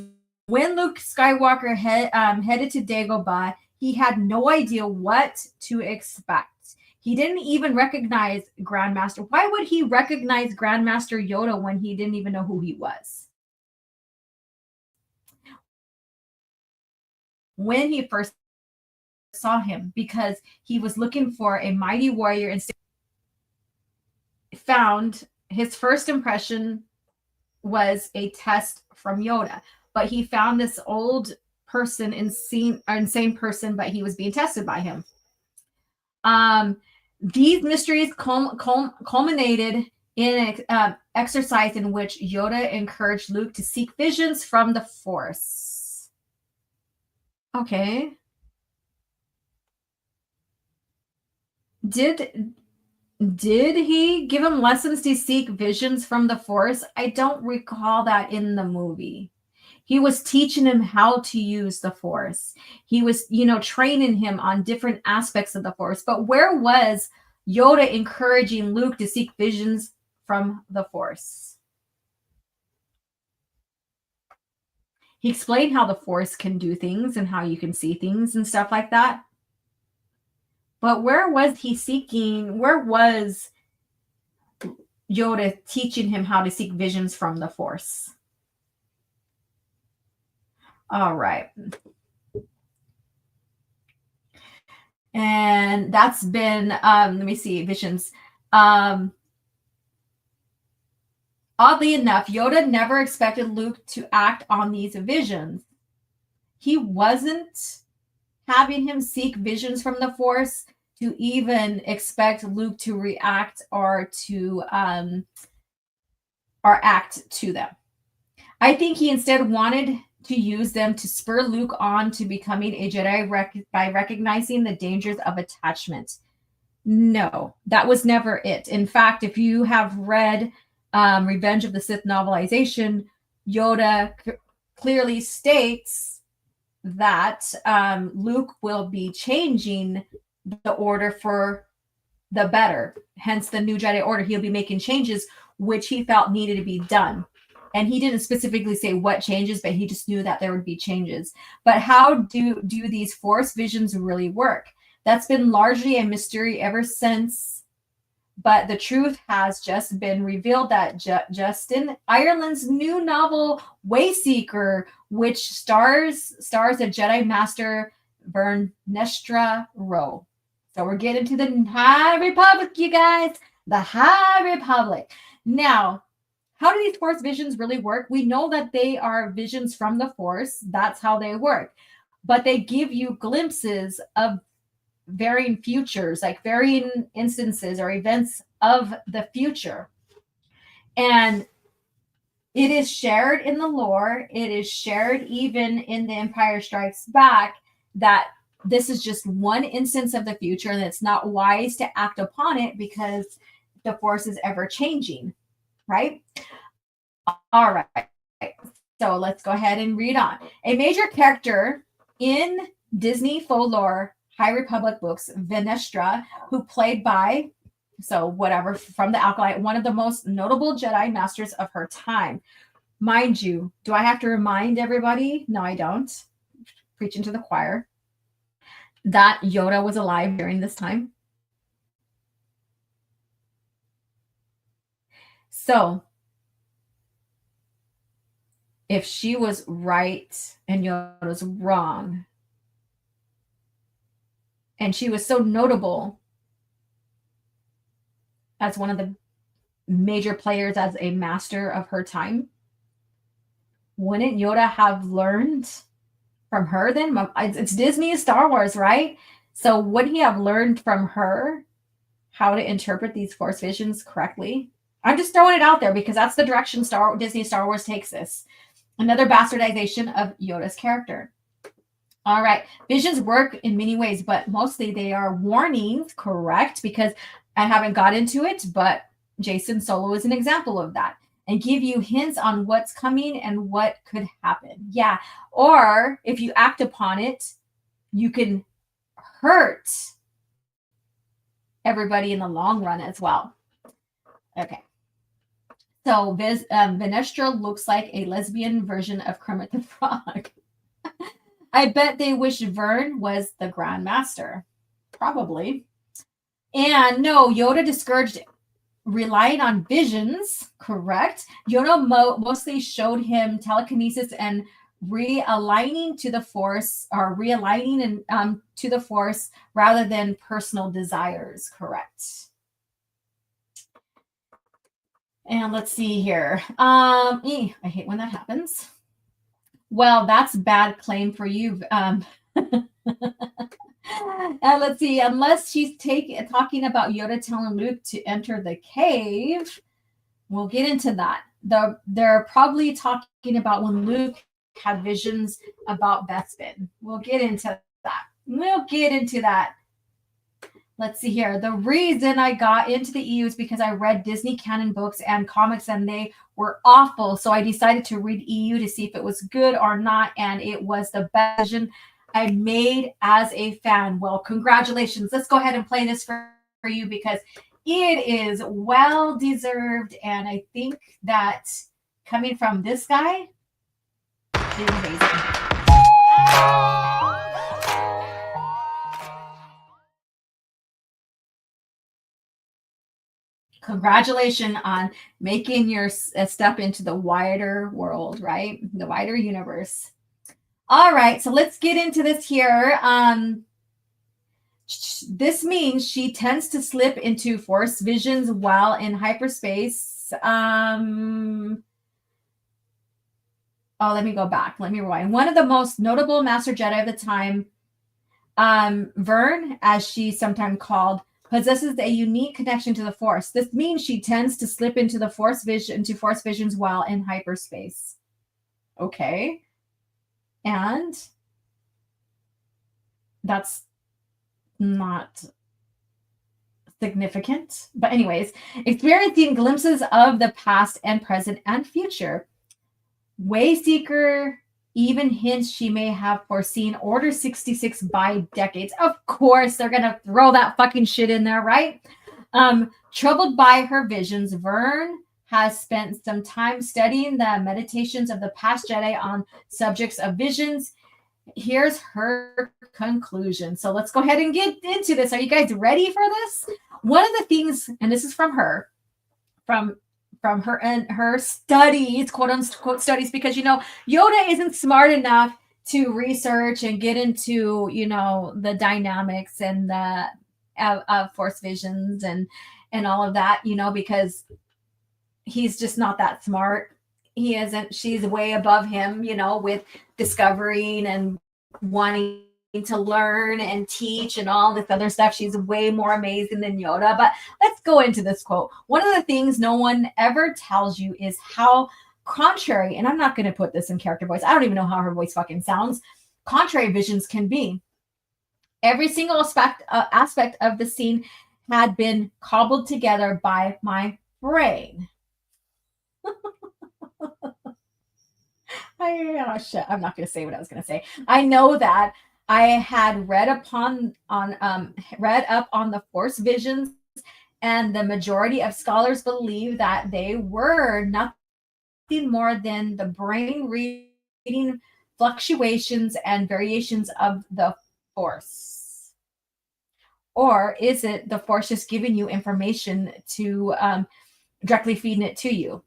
When Luke Skywalker headed to Dagobah, he had no idea what to expect. He didn't even recognize Grandmaster. Why would he recognize Grandmaster Yoda when he didn't even know who he was? When he first saw him, because he was looking for a mighty warrior and found his first impression was a test from Yoda. But he found this old person, insane person, but he was being tested by him. These mysteries culminated in an exercise in which Yoda encouraged Luke to seek visions from the Force. Okay. Did he give him lessons to seek visions from the Force? I don't recall that in the movie. He was teaching him how to use the Force. He was, training him on different aspects of the Force. But where was Yoda encouraging Luke to seek visions from the Force? He explained how the Force can do things and how you can see things and stuff like that. But where was he seeking? Where was Yoda teaching him how to seek visions from the Force? All right. And that's been, let me see, visions. Oddly enough, Yoda never expected Luke to act on these visions. He wasn't having him seek visions from the Force to even expect Luke to react or act to them. I think he instead wanted to use them to spur Luke on to becoming a Jedi by recognizing the dangers of attachment. No, that was never it. In fact, if you have read Revenge of the Sith novelization, Yoda clearly states that Luke will be changing the order for the better. Hence the new Jedi Order. He'll be making changes which he felt needed to be done. And he didn't specifically say what changes, but he just knew that there would be changes. But how do these Force visions really work? That's been largely a mystery ever since. But the truth has just been revealed that Justin Ireland's new novel, Wayseeker, which stars a Jedi Master Vernestra Rowe. So we're getting to the High Republic, you guys. The High Republic. Now, how do these Force visions really work? We know that they are visions from the Force. That's how they work. But they give you glimpses of varying futures, like varying instances or events of the future. And it is shared in the lore. It is shared even in The Empire Strikes Back that this is just one instance of the future and it's not wise to act upon it because the Force is ever changing, right? All right. So let's go ahead and read on. A major character in Disney folklore High Republic books, Vernestra, who played by, so whatever, from the Acolyte, one of the most notable Jedi masters of her time. Mind you, do I have to remind everybody? No, I don't. Preaching to the choir. That Yoda was alive during this time. So, if she was right and Yoda was wrong, and she was so notable as one of the major players as a master of her time, wouldn't Yoda have learned from her then? It's Disney, Star Wars, right? So wouldn't he have learned from her how to interpret these Force visions correctly? I'm just throwing it out there because that's the direction Disney Star Wars takes this. Another bastardization of Yoda's character. All right. Visions work in many ways, but mostly they are warnings, correct? Because I haven't got into it, but Jason Solo is an example of that. And give you hints on what's coming and what could happen. Yeah. Or if you act upon it, you can hurt everybody in the long run as well. Okay. So Vernestra looks like a lesbian version of Kermit the Frog. I bet they wish Vern was the Grand Master. Probably. And no, Yoda discouraged relying on visions, correct? Yoda mostly showed him telekinesis and realigning to the Force, or realigning to the Force rather than personal desires, correct? And let's see here. I hate when that happens. Well, that's bad claim for you. And let's see. Unless she's talking about Yoda telling Luke to enter the cave, we'll get into that. They're probably talking about when Luke had visions about Bespin. We'll get into that. Let's see here. The reason I got into the EU is because I read Disney canon books and comics and they were awful. So I decided to read EU to see if it was good or not. And it was the best decision I made as a fan. Well, congratulations. Let's go ahead and play this for you because it is well deserved. And I think that coming from this guy is amazing. Congratulations on making your step into the wider world, right? The wider universe. All right, so let's get into this here. This means she tends to slip into force visions while in hyperspace. Oh, let me go back. Let me rewind. One of the most notable Master Jedi of the time, Vern, as she's sometimes called, possesses a unique connection to the Force. This means she tends to slip into the force visions while in hyperspace. Okay. And that's not significant. But anyways, experiencing glimpses of the past and present and future. Wayseeker even hints she may have foreseen Order 66 by decades. Of course, they're going to throw that fucking shit in there, right? Troubled by her visions, Vern has spent some time studying the meditations of the past Jedi on subjects of visions. Here's her conclusion. So let's go ahead and get into this. Are you guys ready for this? One of the things, and this is from her, from her and her studies, quote unquote studies, because, you know, Yoda isn't smart enough to research and get into, you know, the dynamics and the force visions and all of that, you know, because he's just not that smart. He isn't. She's way above him, you know, with discovering and wanting to learn and teach and all this other stuff. She's way more amazing than Yoda. But let's go into this quote. One of the things no one ever tells you is how contrary, and I'm not going to put this in character voice. I don't even know how her voice fucking sounds. Contrary visions can be. Every single aspect of the scene had been cobbled together by my brain. Shit, I'm not going to say what I was going to say. I know that I had read up on the Force visions, and the majority of scholars believe that they were nothing more than the brain reading fluctuations and variations of the Force. Or is it the Force just giving you information to directly feeding it to you?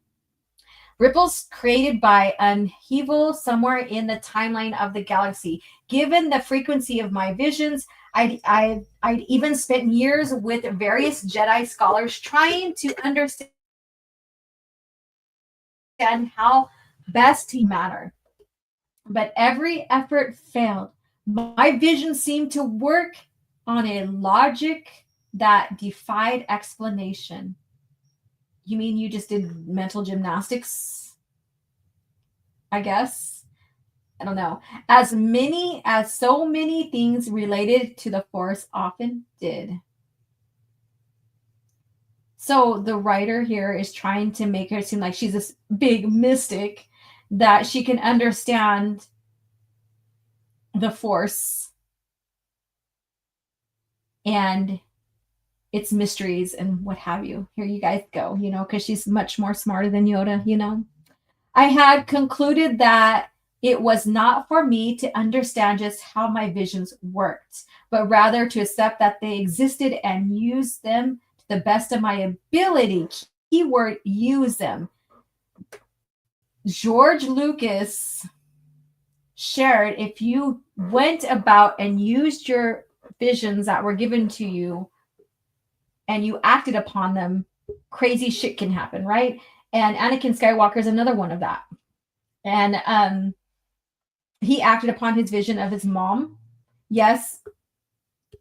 Ripples created by upheaval somewhere in the timeline of the galaxy. Given the frequency of my visions, I'd even spent years with various Jedi scholars trying to understand how best to matter. But every effort failed. My vision seemed to work on a logic that defied explanation. You mean you just did mental gymnastics? I guess. I don't know. As so many things related to the Force often did. So the writer here is trying to make her seem like she's this big mystic, that she can understand the Force and its mysteries and what have you. Here you guys go, you know, because she's much more smarter than Yoda, you know. I had concluded that it was not for me to understand just how my visions worked, but rather to accept that they existed and use them to the best of my ability. Keyword, use them. George Lucas shared, if you went about and used your visions that were given to you and you acted upon them, crazy shit can happen, right? And Anakin Skywalker is another one of that. And he acted upon his vision of his mom. Yes,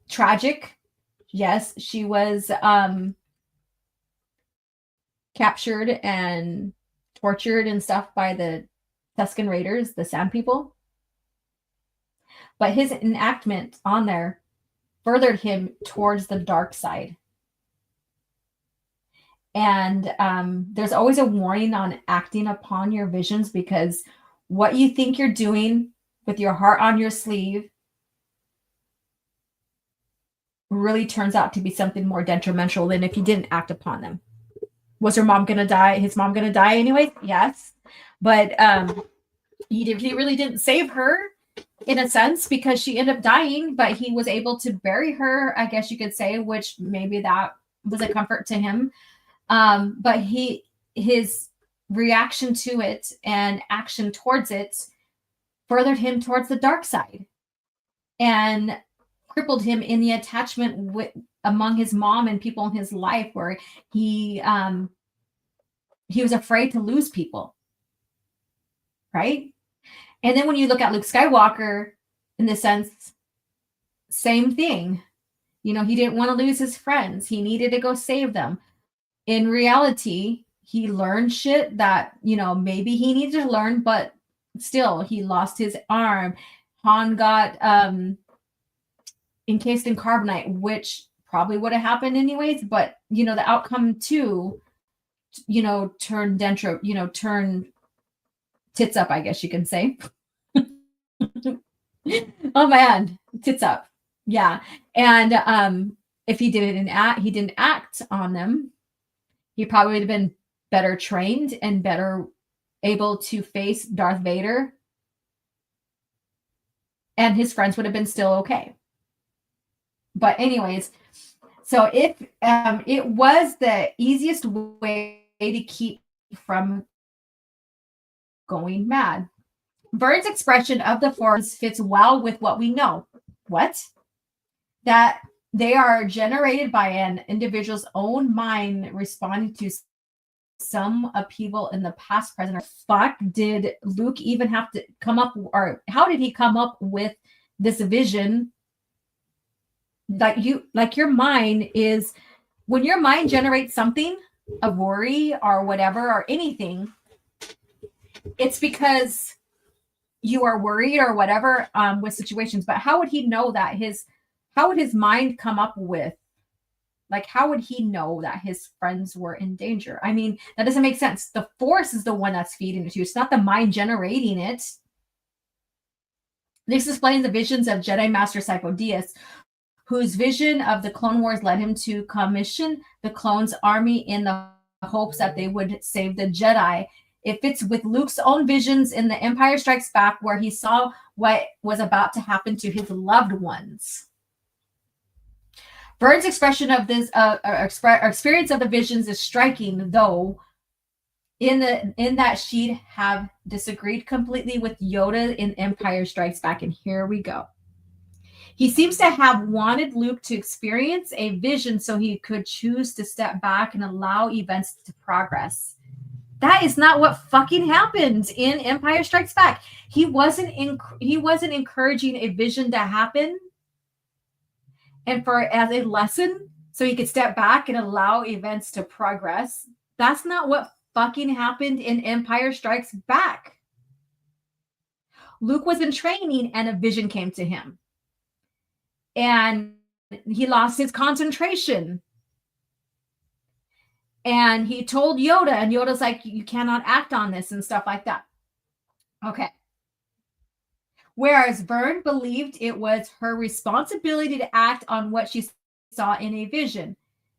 tragic. Yes, she was captured and tortured and stuff by the Tusken Raiders, the Sand People. But his enactment on there furthered him towards the dark side. And there's always a warning on acting upon your visions, because what you think you're doing with your heart on your sleeve really turns out to be something more detrimental than if you didn't act upon them. Was her mom going to die? His mom going to die anyway? Yes. But he really didn't save her in a sense, because she ended up dying, but he was able to bury her, I guess you could say, which maybe that was a comfort to him. But his reaction to it and action towards it furthered him towards the dark side and crippled him in the attachment among his mom and people in his life, where he was afraid to lose people, right? And then when you look at Luke Skywalker, in the sense, same thing. He didn't want to lose his friends. He needed to go save them. In reality, he learned shit that, maybe he needed to learn, but still, he lost his arm. Han got encased in carbonite, which probably would have happened anyways, but, the outcome too, turned turned tits up, I guess you can say. Oh man, tits up. Yeah. And if he didn't act on them, he probably would have been better trained and better able to face Darth Vader. And his friends would have been still okay. But anyways, so if it was the easiest way to keep from going mad. Vern's expression of the Force fits well with what we know. What? That they are generated by an individual's own mind responding to some upheaval in the past, present, or fuck. Did Luke even have to come up, or how did he come up with this vision? Like your mind is, when your mind generates something, a worry or whatever, or anything, it's because you are worried or whatever with situations. But how would he know that how would his mind come up with, like, how would he know that his friends were in danger? I mean, that doesn't make sense. The Force is the one that's feeding it to you. It's not the mind generating it. This explains the visions of Jedi Master Cypodius, whose vision of the Clone Wars led him to commission the clones' army in the hopes that they would save the Jedi. It fits with Luke's own visions in The Empire Strikes Back, where he saw what was about to happen to his loved ones. Vern's expression of this experience of the visions is striking, though in that she'd have disagreed completely with Yoda in Empire Strikes Back. And here we go. He seems to have wanted Luke to experience a vision so he could choose to step back and allow events to progress. That is not what fucking happened in Empire Strikes Back. He wasn't encouraging a vision to happen and as a lesson so he could step back and allow events to progress. That's not what fucking happened in Empire Strikes Back. Luke was in training and a vision came to him. And he lost his concentration. And he told Yoda, and Yoda's like, you cannot act on this and stuff like that. Okay. Whereas Vern believed it was her responsibility to act on what she saw in a vision.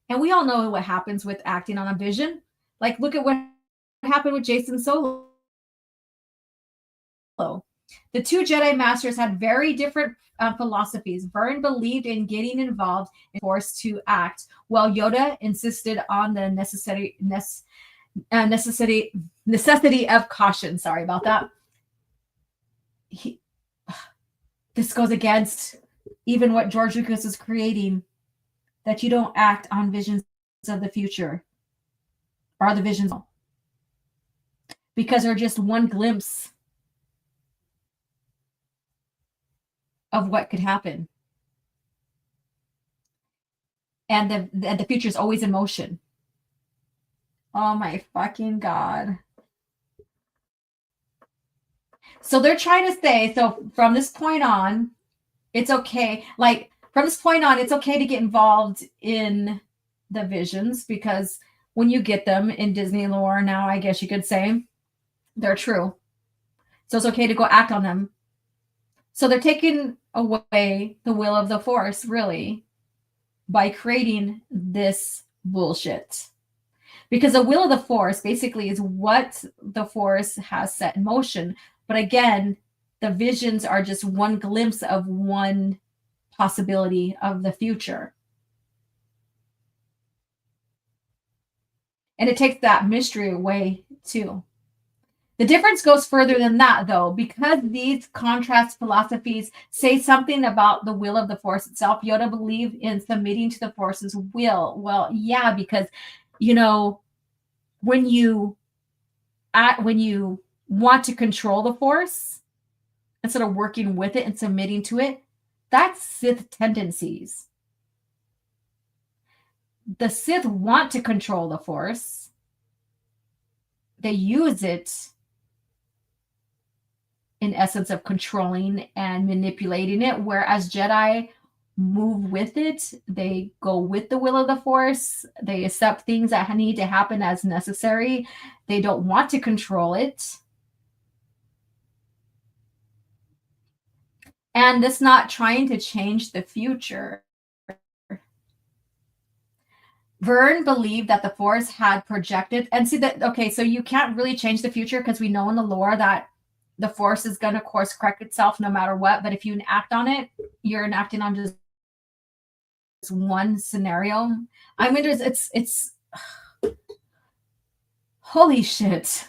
And we all know what happens with acting on a vision. Like, look at what happened with Jacen Solo. The two Jedi Masters had very different philosophies. Vern believed in getting involved and forced to act, while Yoda insisted on the necessity of caution. Sorry about that. This goes against even what George Lucas is creating, that you don't act on visions of the future or the visions, because they're just one glimpse of what could happen. And the future is always in motion. Oh my fucking God. So they're trying to say, so from this point on, it's okay. Like, from this point on, it's okay to get involved in the visions, because when you get them in Disney lore now, I guess you could say, they're true. So it's okay to go act on them. So they're taking away the will of the Force, really, by creating this bullshit. Because the will of the Force basically is what the Force has set in motion. But again, the visions are just one glimpse of one possibility of the future. And it takes that mystery away too. The difference goes further than that, though, because these contrast philosophies say something about the will of the Force itself. Yoda believed in submitting to the Force's will. Well, yeah, because, you know, when you want to control the Force instead of working with it and submitting to it, that's Sith tendencies. The Sith want to control the Force. They use it in essence of controlling and manipulating it, whereas Jedi move with it. They go with the will of the Force. They accept things that need to happen as necessary. They don't want to control it. And it's not trying to change the future. Vern believed that the Force had projected, and see that, okay, so you can't really change the future because we know in the lore that the Force is going to course correct itself no matter what. But if you enact on it, you're enacting on just one scenario. I mean, it's holy shit.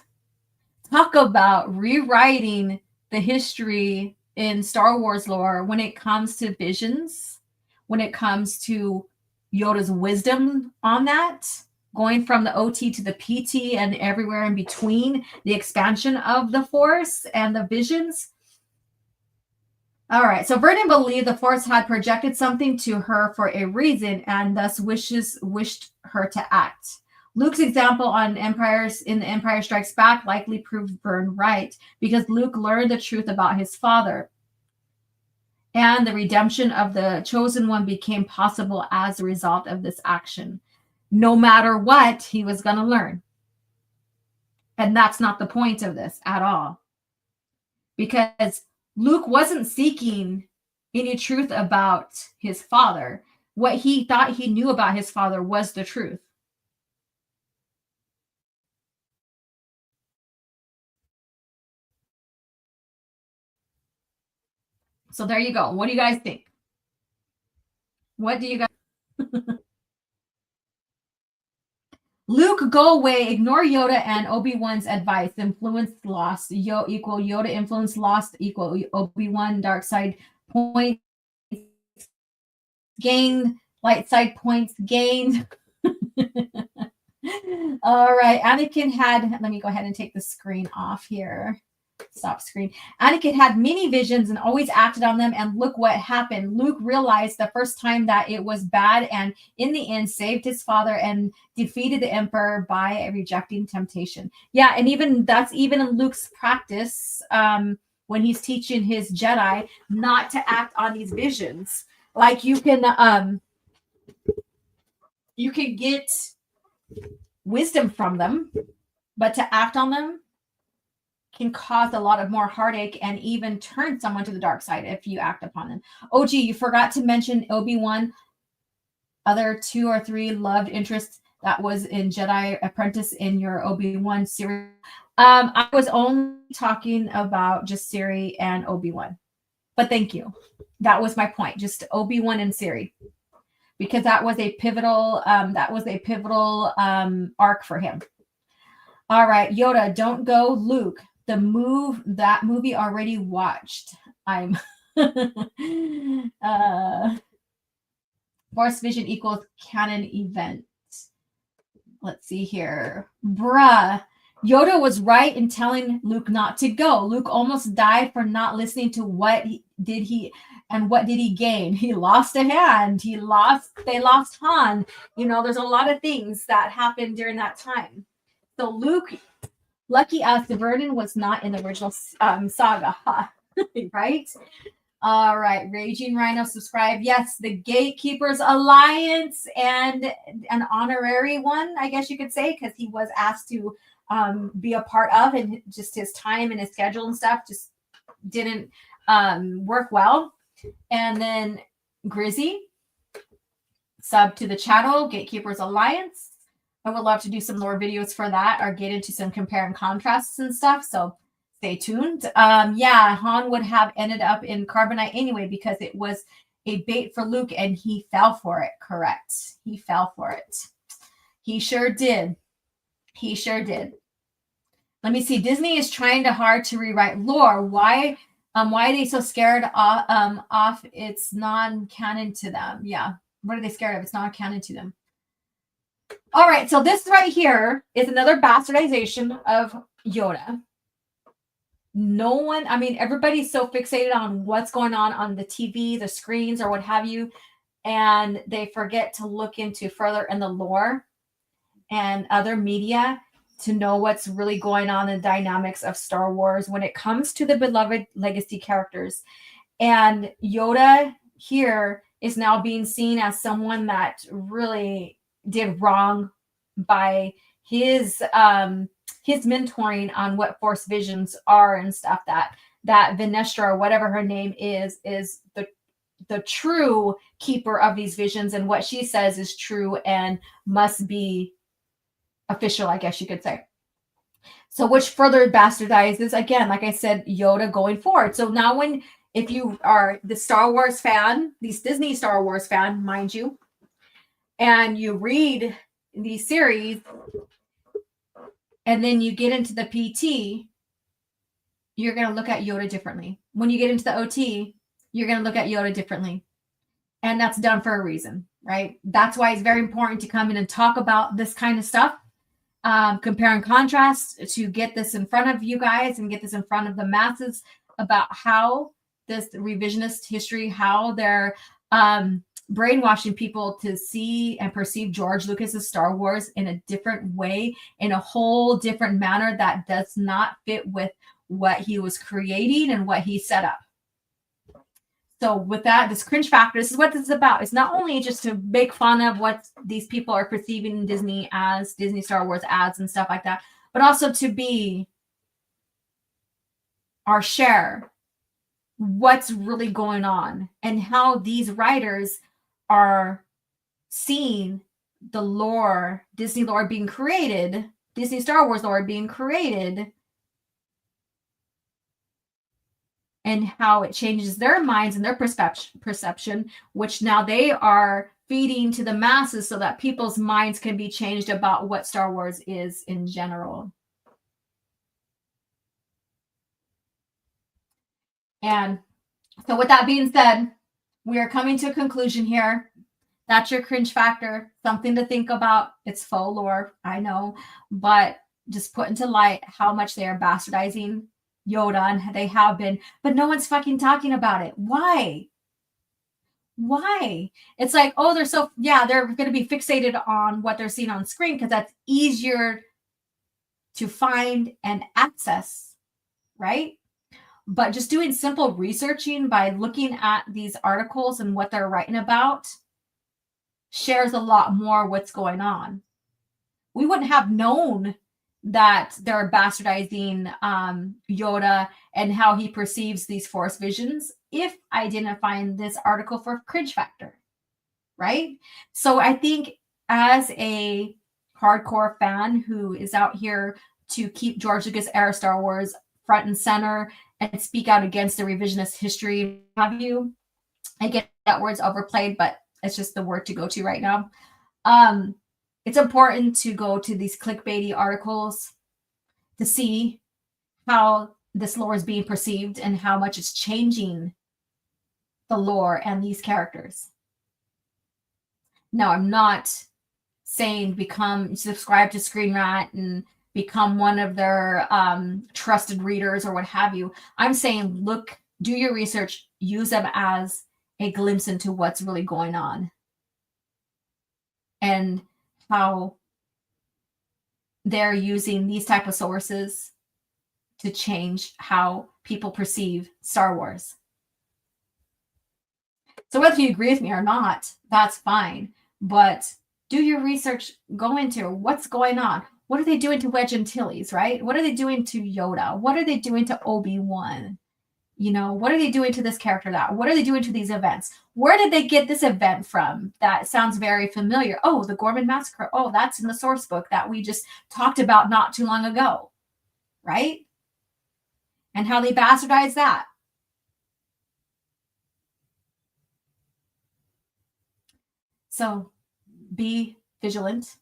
Talk about rewriting the history in Star Wars lore when it comes to visions, when it comes to Yoda's wisdom on that, going from the OT to the PT and everywhere in between, the expansion of the Force and the visions. All right, so Vernon believed the Force had projected something to her for a reason and thus wished her to act. Luke's example on Empires in The Empire Strikes Back likely proved Vern right because Luke learned the truth about his father. And the redemption of the Chosen One became possible as a result of this action. No matter what, he was going to learn. And that's not the point of this at all. Because Luke wasn't seeking any truth about his father. What he thought he knew about his father was the truth. So there you go. What do you guys think? What do you guys... Luke, go away. Ignore Yoda and Obi-Wan's advice. Influence lost. Equal Yoda influence lost equal Obi-Wan dark side points gained. Light side points gained. All right. Anakin had... Let me go ahead and take the screen off here. Stop screen. Anakin had many visions and always acted on them, and look what happened. Luke realized the first time that it was bad, and in the end saved his father and defeated the Emperor by rejecting temptation. Yeah, and even that's even in Luke's practice when he's teaching his Jedi not to act on these visions. Like you can get wisdom from them, but to act on them can cause a lot of more heartache and even turn someone to the dark side if you act upon them. OG, you forgot to mention Obi-Wan, other 2 or 3 loved interests that was in Jedi Apprentice in your Obi-Wan series. I was only talking about just Siri and Obi-Wan, but thank you. That was my point, just Obi-Wan and Siri, because that was a pivotal arc for him. All right, Yoda, don't go. Luke, that movie already watched. I'm Force Vision equals canon event. Let's see here. Bruh. Yoda was right in telling Luke not to go. Luke almost died for not listening to what did he gain? He lost a hand. They lost Han. You know, there's a lot of things that happened during that time. So Luke, lucky us, Vernon was not in the original saga, huh? Right? All right, Raging Rhino, subscribe. Yes, the Gatekeepers Alliance, and an honorary one, I guess you could say, because he was asked to be a part of, and just his time and his schedule and stuff just didn't work well. And then Grizzy, sub to the channel, Gatekeepers Alliance. I would love to do some more videos for that or get into some compare and contrasts and stuff. So stay tuned. Yeah, Han would have ended up in Carbonite anyway because it was a bait for Luke and he fell for it. Correct. He fell for it. He sure did. He sure did. Let me see. Disney is trying hard to rewrite lore. Why are they so scared off it's non-canon to them? Yeah. What are they scared of? It's non-canon to them. All right. So this right here is another bastardization of Yoda. No one, I mean, everybody's so fixated on what's going on the TV, the screens, or what have you, and they forget to look into further in the lore and other media to know what's really going on in the dynamics of Star Wars when it comes to the beloved legacy characters. And Yoda here is now being seen as someone that really did wrong by his mentoring on what Force visions are and stuff. That Venestra, or whatever her name is the true keeper of these visions, and what she says is true and must be official, I guess you could say. So which further bastardizes, again, like I said, Yoda going forward. So now if you are the Star Wars fan, these Disney Star Wars fan, mind you, and you read these series, and then you get into the PT, you're going to look at Yoda differently. When you get into the OT, you're going to look at Yoda differently. And that's done for a reason, right? That's why it's very important to come in and talk about this kind of stuff, compare and contrast, to get this in front of you guys and get this in front of the masses about how this revisionist history, how they're brainwashing people to see and perceive George Lucas's Star Wars in a different way, in a whole different manner that does not fit with what he was creating and what he set up. So with that, this cringe factor, this is what this is about. It's not only just to make fun of what these people are perceiving Disney as, Disney Star Wars ads and stuff like that, but also to be our share what's really going on and how these writers are seeing the lore, Disney lore being created, Disney Star Wars lore being created, and how it changes their minds and their perception, which now they are feeding to the masses so that people's minds can be changed about what Star Wars is in general. And so with that being said, we are coming to a conclusion here. That's your cringe factor, something to think about. It's faux lore, I know, but just put into light how much they are bastardizing Yoda, and they have been, but no one's fucking talking about it. Why? It's like, oh, they're going to be fixated on what they're seeing on screen because that's easier to find and access, right? But just doing simple researching by looking at these articles and what they're writing about shares a lot more what's going on. We wouldn't have known that they're bastardizing Yoda and how he perceives these Force visions if I didn't find this article for cringe factor, right? So I think as a hardcore fan who is out here to keep George Lucas era Star Wars front and center and speak out against the revisionist history, have you? I get that word's overplayed, but it's just the word to go to right now. It's important to go to these clickbaity articles to see how this lore is being perceived and how much it's changing the lore and these characters. Now, I'm not saying subscribe to Screen Rat and become one of their trusted readers or what have you. I'm saying, do your research, use them as a glimpse into what's really going on and how they're using these type of sources to change how people perceive Star Wars. So whether you agree with me or not, that's fine. But do your research, go into what's going on. What are they doing to Wedge Antilles, right? What are they doing to Yoda? What are they doing to Obi-Wan? What are they doing to this character? What are they doing to these events? Where did they get this event from? That sounds very familiar. Oh, the Gorman Massacre. Oh, that's in the source book that we just talked about not too long ago, right? And how they bastardized that. So be vigilant.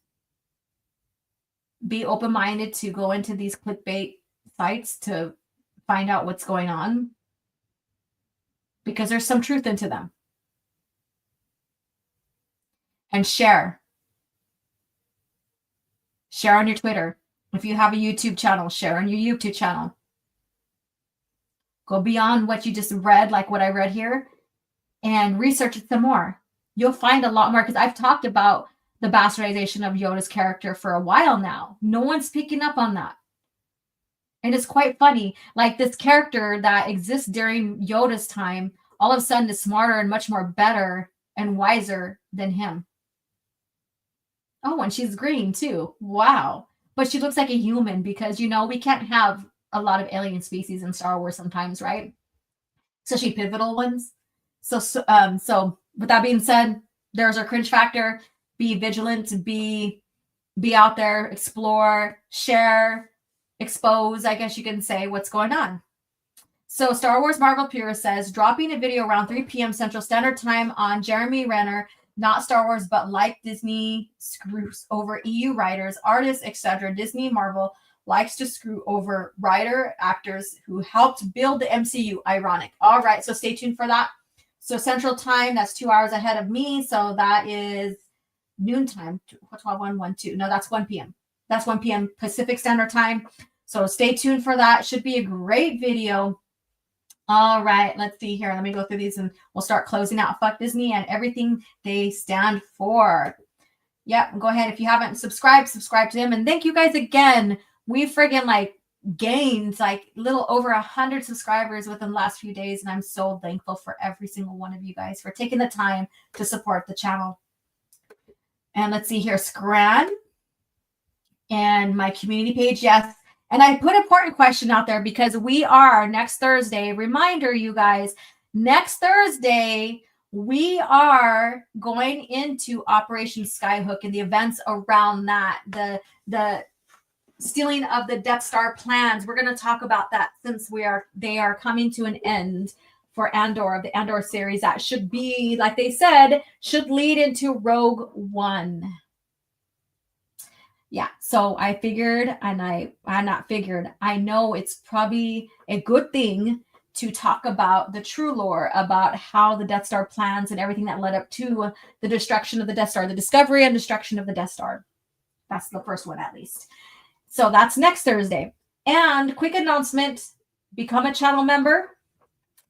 be open-minded to go into these clickbait sites to find out what's going on, because there's some truth into them. And share on your Twitter. If you have a YouTube channel, share on your YouTube channel. Go beyond what you just read, like what I read here, and research it some more. You'll find a lot more, because I've talked about the bastardization of Yoda's character for a while now. No one's picking up on that. And it's quite funny. Like, this character that exists during Yoda's time, all of a sudden is smarter and much more better and wiser than him. Oh, and she's green too. Wow. But she looks like a human, because, you know, we can't have a lot of alien species in Star Wars sometimes, right? Especially pivotal ones. So with that being said, there's our cringe factor. Be vigilant, be out there, explore, share, expose, I guess you can say, what's going on. So Star Wars Marvel Purist says, dropping a video around 3 p.m. Central Standard Time on Jeremy Renner, not Star Wars, but like Disney screws over EU writers, artists, etc. Disney Marvel likes to screw over writer, actors who helped build the MCU. Ironic. All right, so stay tuned for that. So Central Time, that's 2 hours ahead of me. So that is noontime. 12, 1, 1, 2. No, that's 1 p.m. That's 1 p.m. Pacific Standard Time. So stay tuned for that. Should be a great video. All right, let's see here. Let me go through these and we'll start closing out. Fuck Disney and everything they stand for. Yep, go ahead. If you haven't subscribed, subscribe to them. And thank you guys again. We friggin' like gained like little over 100 subscribers within the last few days. And I'm so thankful for every single one of you guys for taking the time to support the channel. And let's see here, Scran and my community page. Yes. And I put an important question out there because we are next Thursday. Reminder, you guys, next Thursday, we are going into Operation Skyhook and the events around that, the stealing of the Death Star plans. We're going to talk about that since they are coming to an end for Andor, the Andor series that should be, like they said, should lead into Rogue One. Yeah, so I figured, and I know it's probably a good thing to talk about the true lore about how the Death Star plans and everything that led up to the destruction of the Death Star, the discovery and destruction of the Death Star. That's the first one, at least. So that's next Thursday. And quick announcement, become a channel member.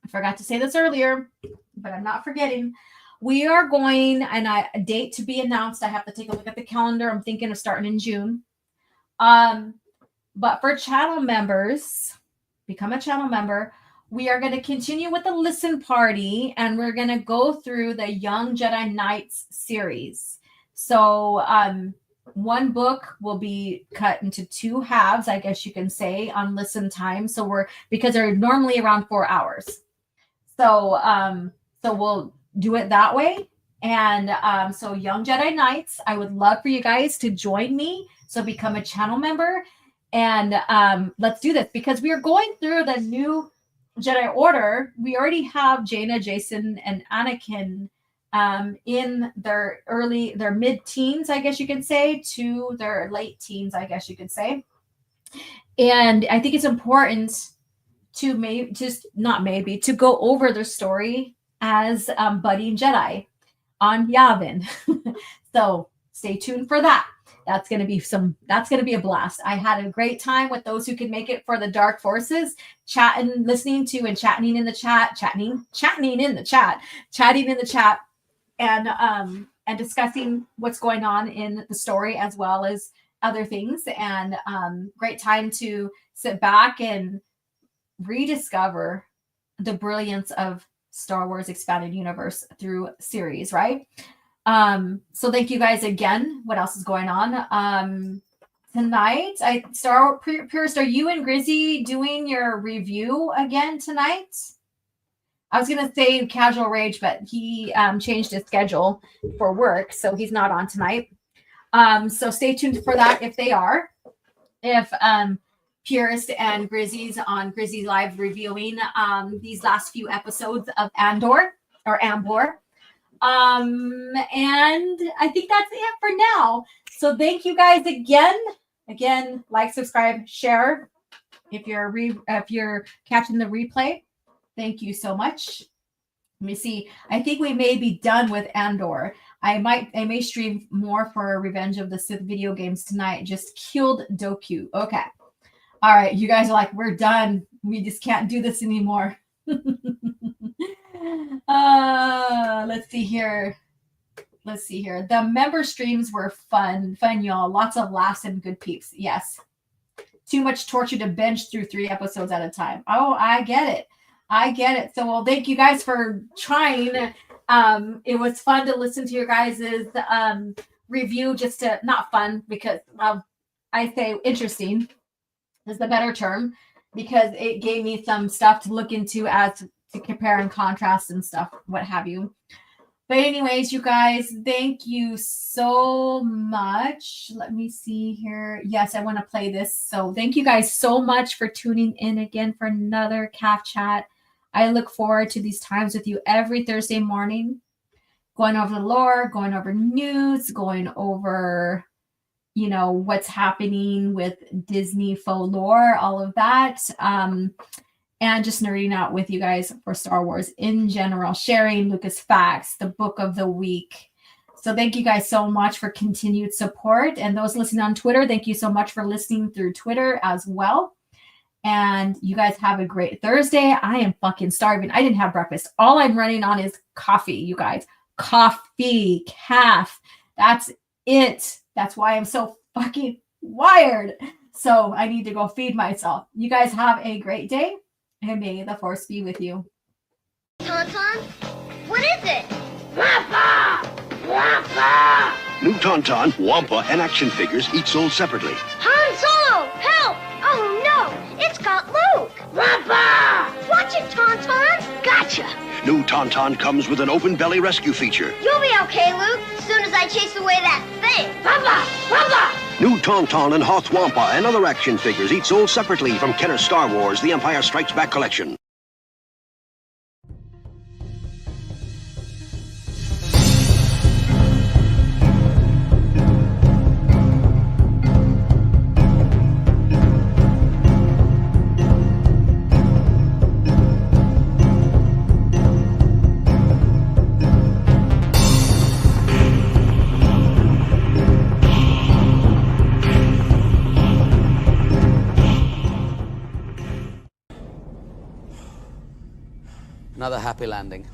I forgot to say this earlier, but I'm not forgetting. We are going, and a date to be announced. I have to take a look at the calendar. I'm thinking of starting in June. But for channel members, become a channel member. We are going to continue with the listen party, and we're going to go through the Young Jedi Knights series. So one book will be cut into 2 halves, I guess you can say, on listen time. So because they're normally around 4 hours. So we'll do it that way. And so Young Jedi Knights, I would love for you guys to join me. So become a channel member, and let's do this, because we are going through the new Jedi Order. We already have Jaina, Jason, and Anakin in their mid-teens, I guess you could say, to their late teens, I guess you could say. And I think it's important to to go over their story as budding Jedi on Yavin. So stay tuned for that. That's going to be a blast. I had a great time with those who could make it for the Dark Forces, listening to and chatting in the chat, and discussing what's going on in the story as well as other things. And great time to sit back and rediscover the brilliance of Star Wars Expanded Universe through series, right? So thank you guys again. What else is going on? Tonight, Purist, are you and Grizzy doing your review again tonight? I was going to say Casual Rage, but he changed his schedule for work, so he's not on tonight. So stay tuned for that if they are. If Purist and Grizzy's on Grizzy Live reviewing these last few episodes of Andor or Ambor. And I think that's it for now. So thank you guys again. Again, like, subscribe, share. If you're catching the replay, thank you so much. Let me see. I think we may be done with Andor. I may stream more for Revenge of the Sith video games tonight. Just killed Doku. Okay. All right. You guys are like, we're done. We just can't do this anymore. Let's see here. The member streams were fun, y'all. Lots of laughs and good peeps. Yes. Too much torture to binge through 3 episodes at a time. Oh, I get it. So, well, thank you guys for trying. It was fun to listen to your guys' review. Just to, not fun because, well, I say interesting is the better term, because it gave me some stuff to look into as to compare and contrast and stuff, what have you. But anyways, you guys, thank you so much. Let me see here. Yes, I want to play this. So thank you guys so much for tuning in again for another CAF chat. I look forward to these times with you every Thursday morning, going over the lore, going over news, going over, you know, what's happening with Disney faux lore, all of that. And just nerding out with you guys for Star Wars in general, sharing Lucas facts, the book of the week. So thank you guys so much for continued support. And those listening on Twitter, thank you so much for listening through Twitter as well. And you guys have a great Thursday. I am fucking starving. I didn't have breakfast. All I'm running on is coffee, you guys. Coffee, CAF. That's it. That's why I'm so fucking wired. So I need to go feed myself. You guys have a great day. And may the force be with you. Tauntaun? What is it? Wampa! Wampa! New Tauntaun, Wampa, and action figures, each sold separately. Han Solo! Help! Oh no! It's got Luke! Wampa! Watch it, Tauntaun! Gotcha! New Tauntaun comes with an open belly rescue feature. You'll be okay, Luke, as soon as I chase away that thing. Wampa! Wampa! New Tauntaun and Hoth Wampa and other action figures, each sold separately from Kenner's Star Wars, The Empire Strikes Back collection. Another happy landing.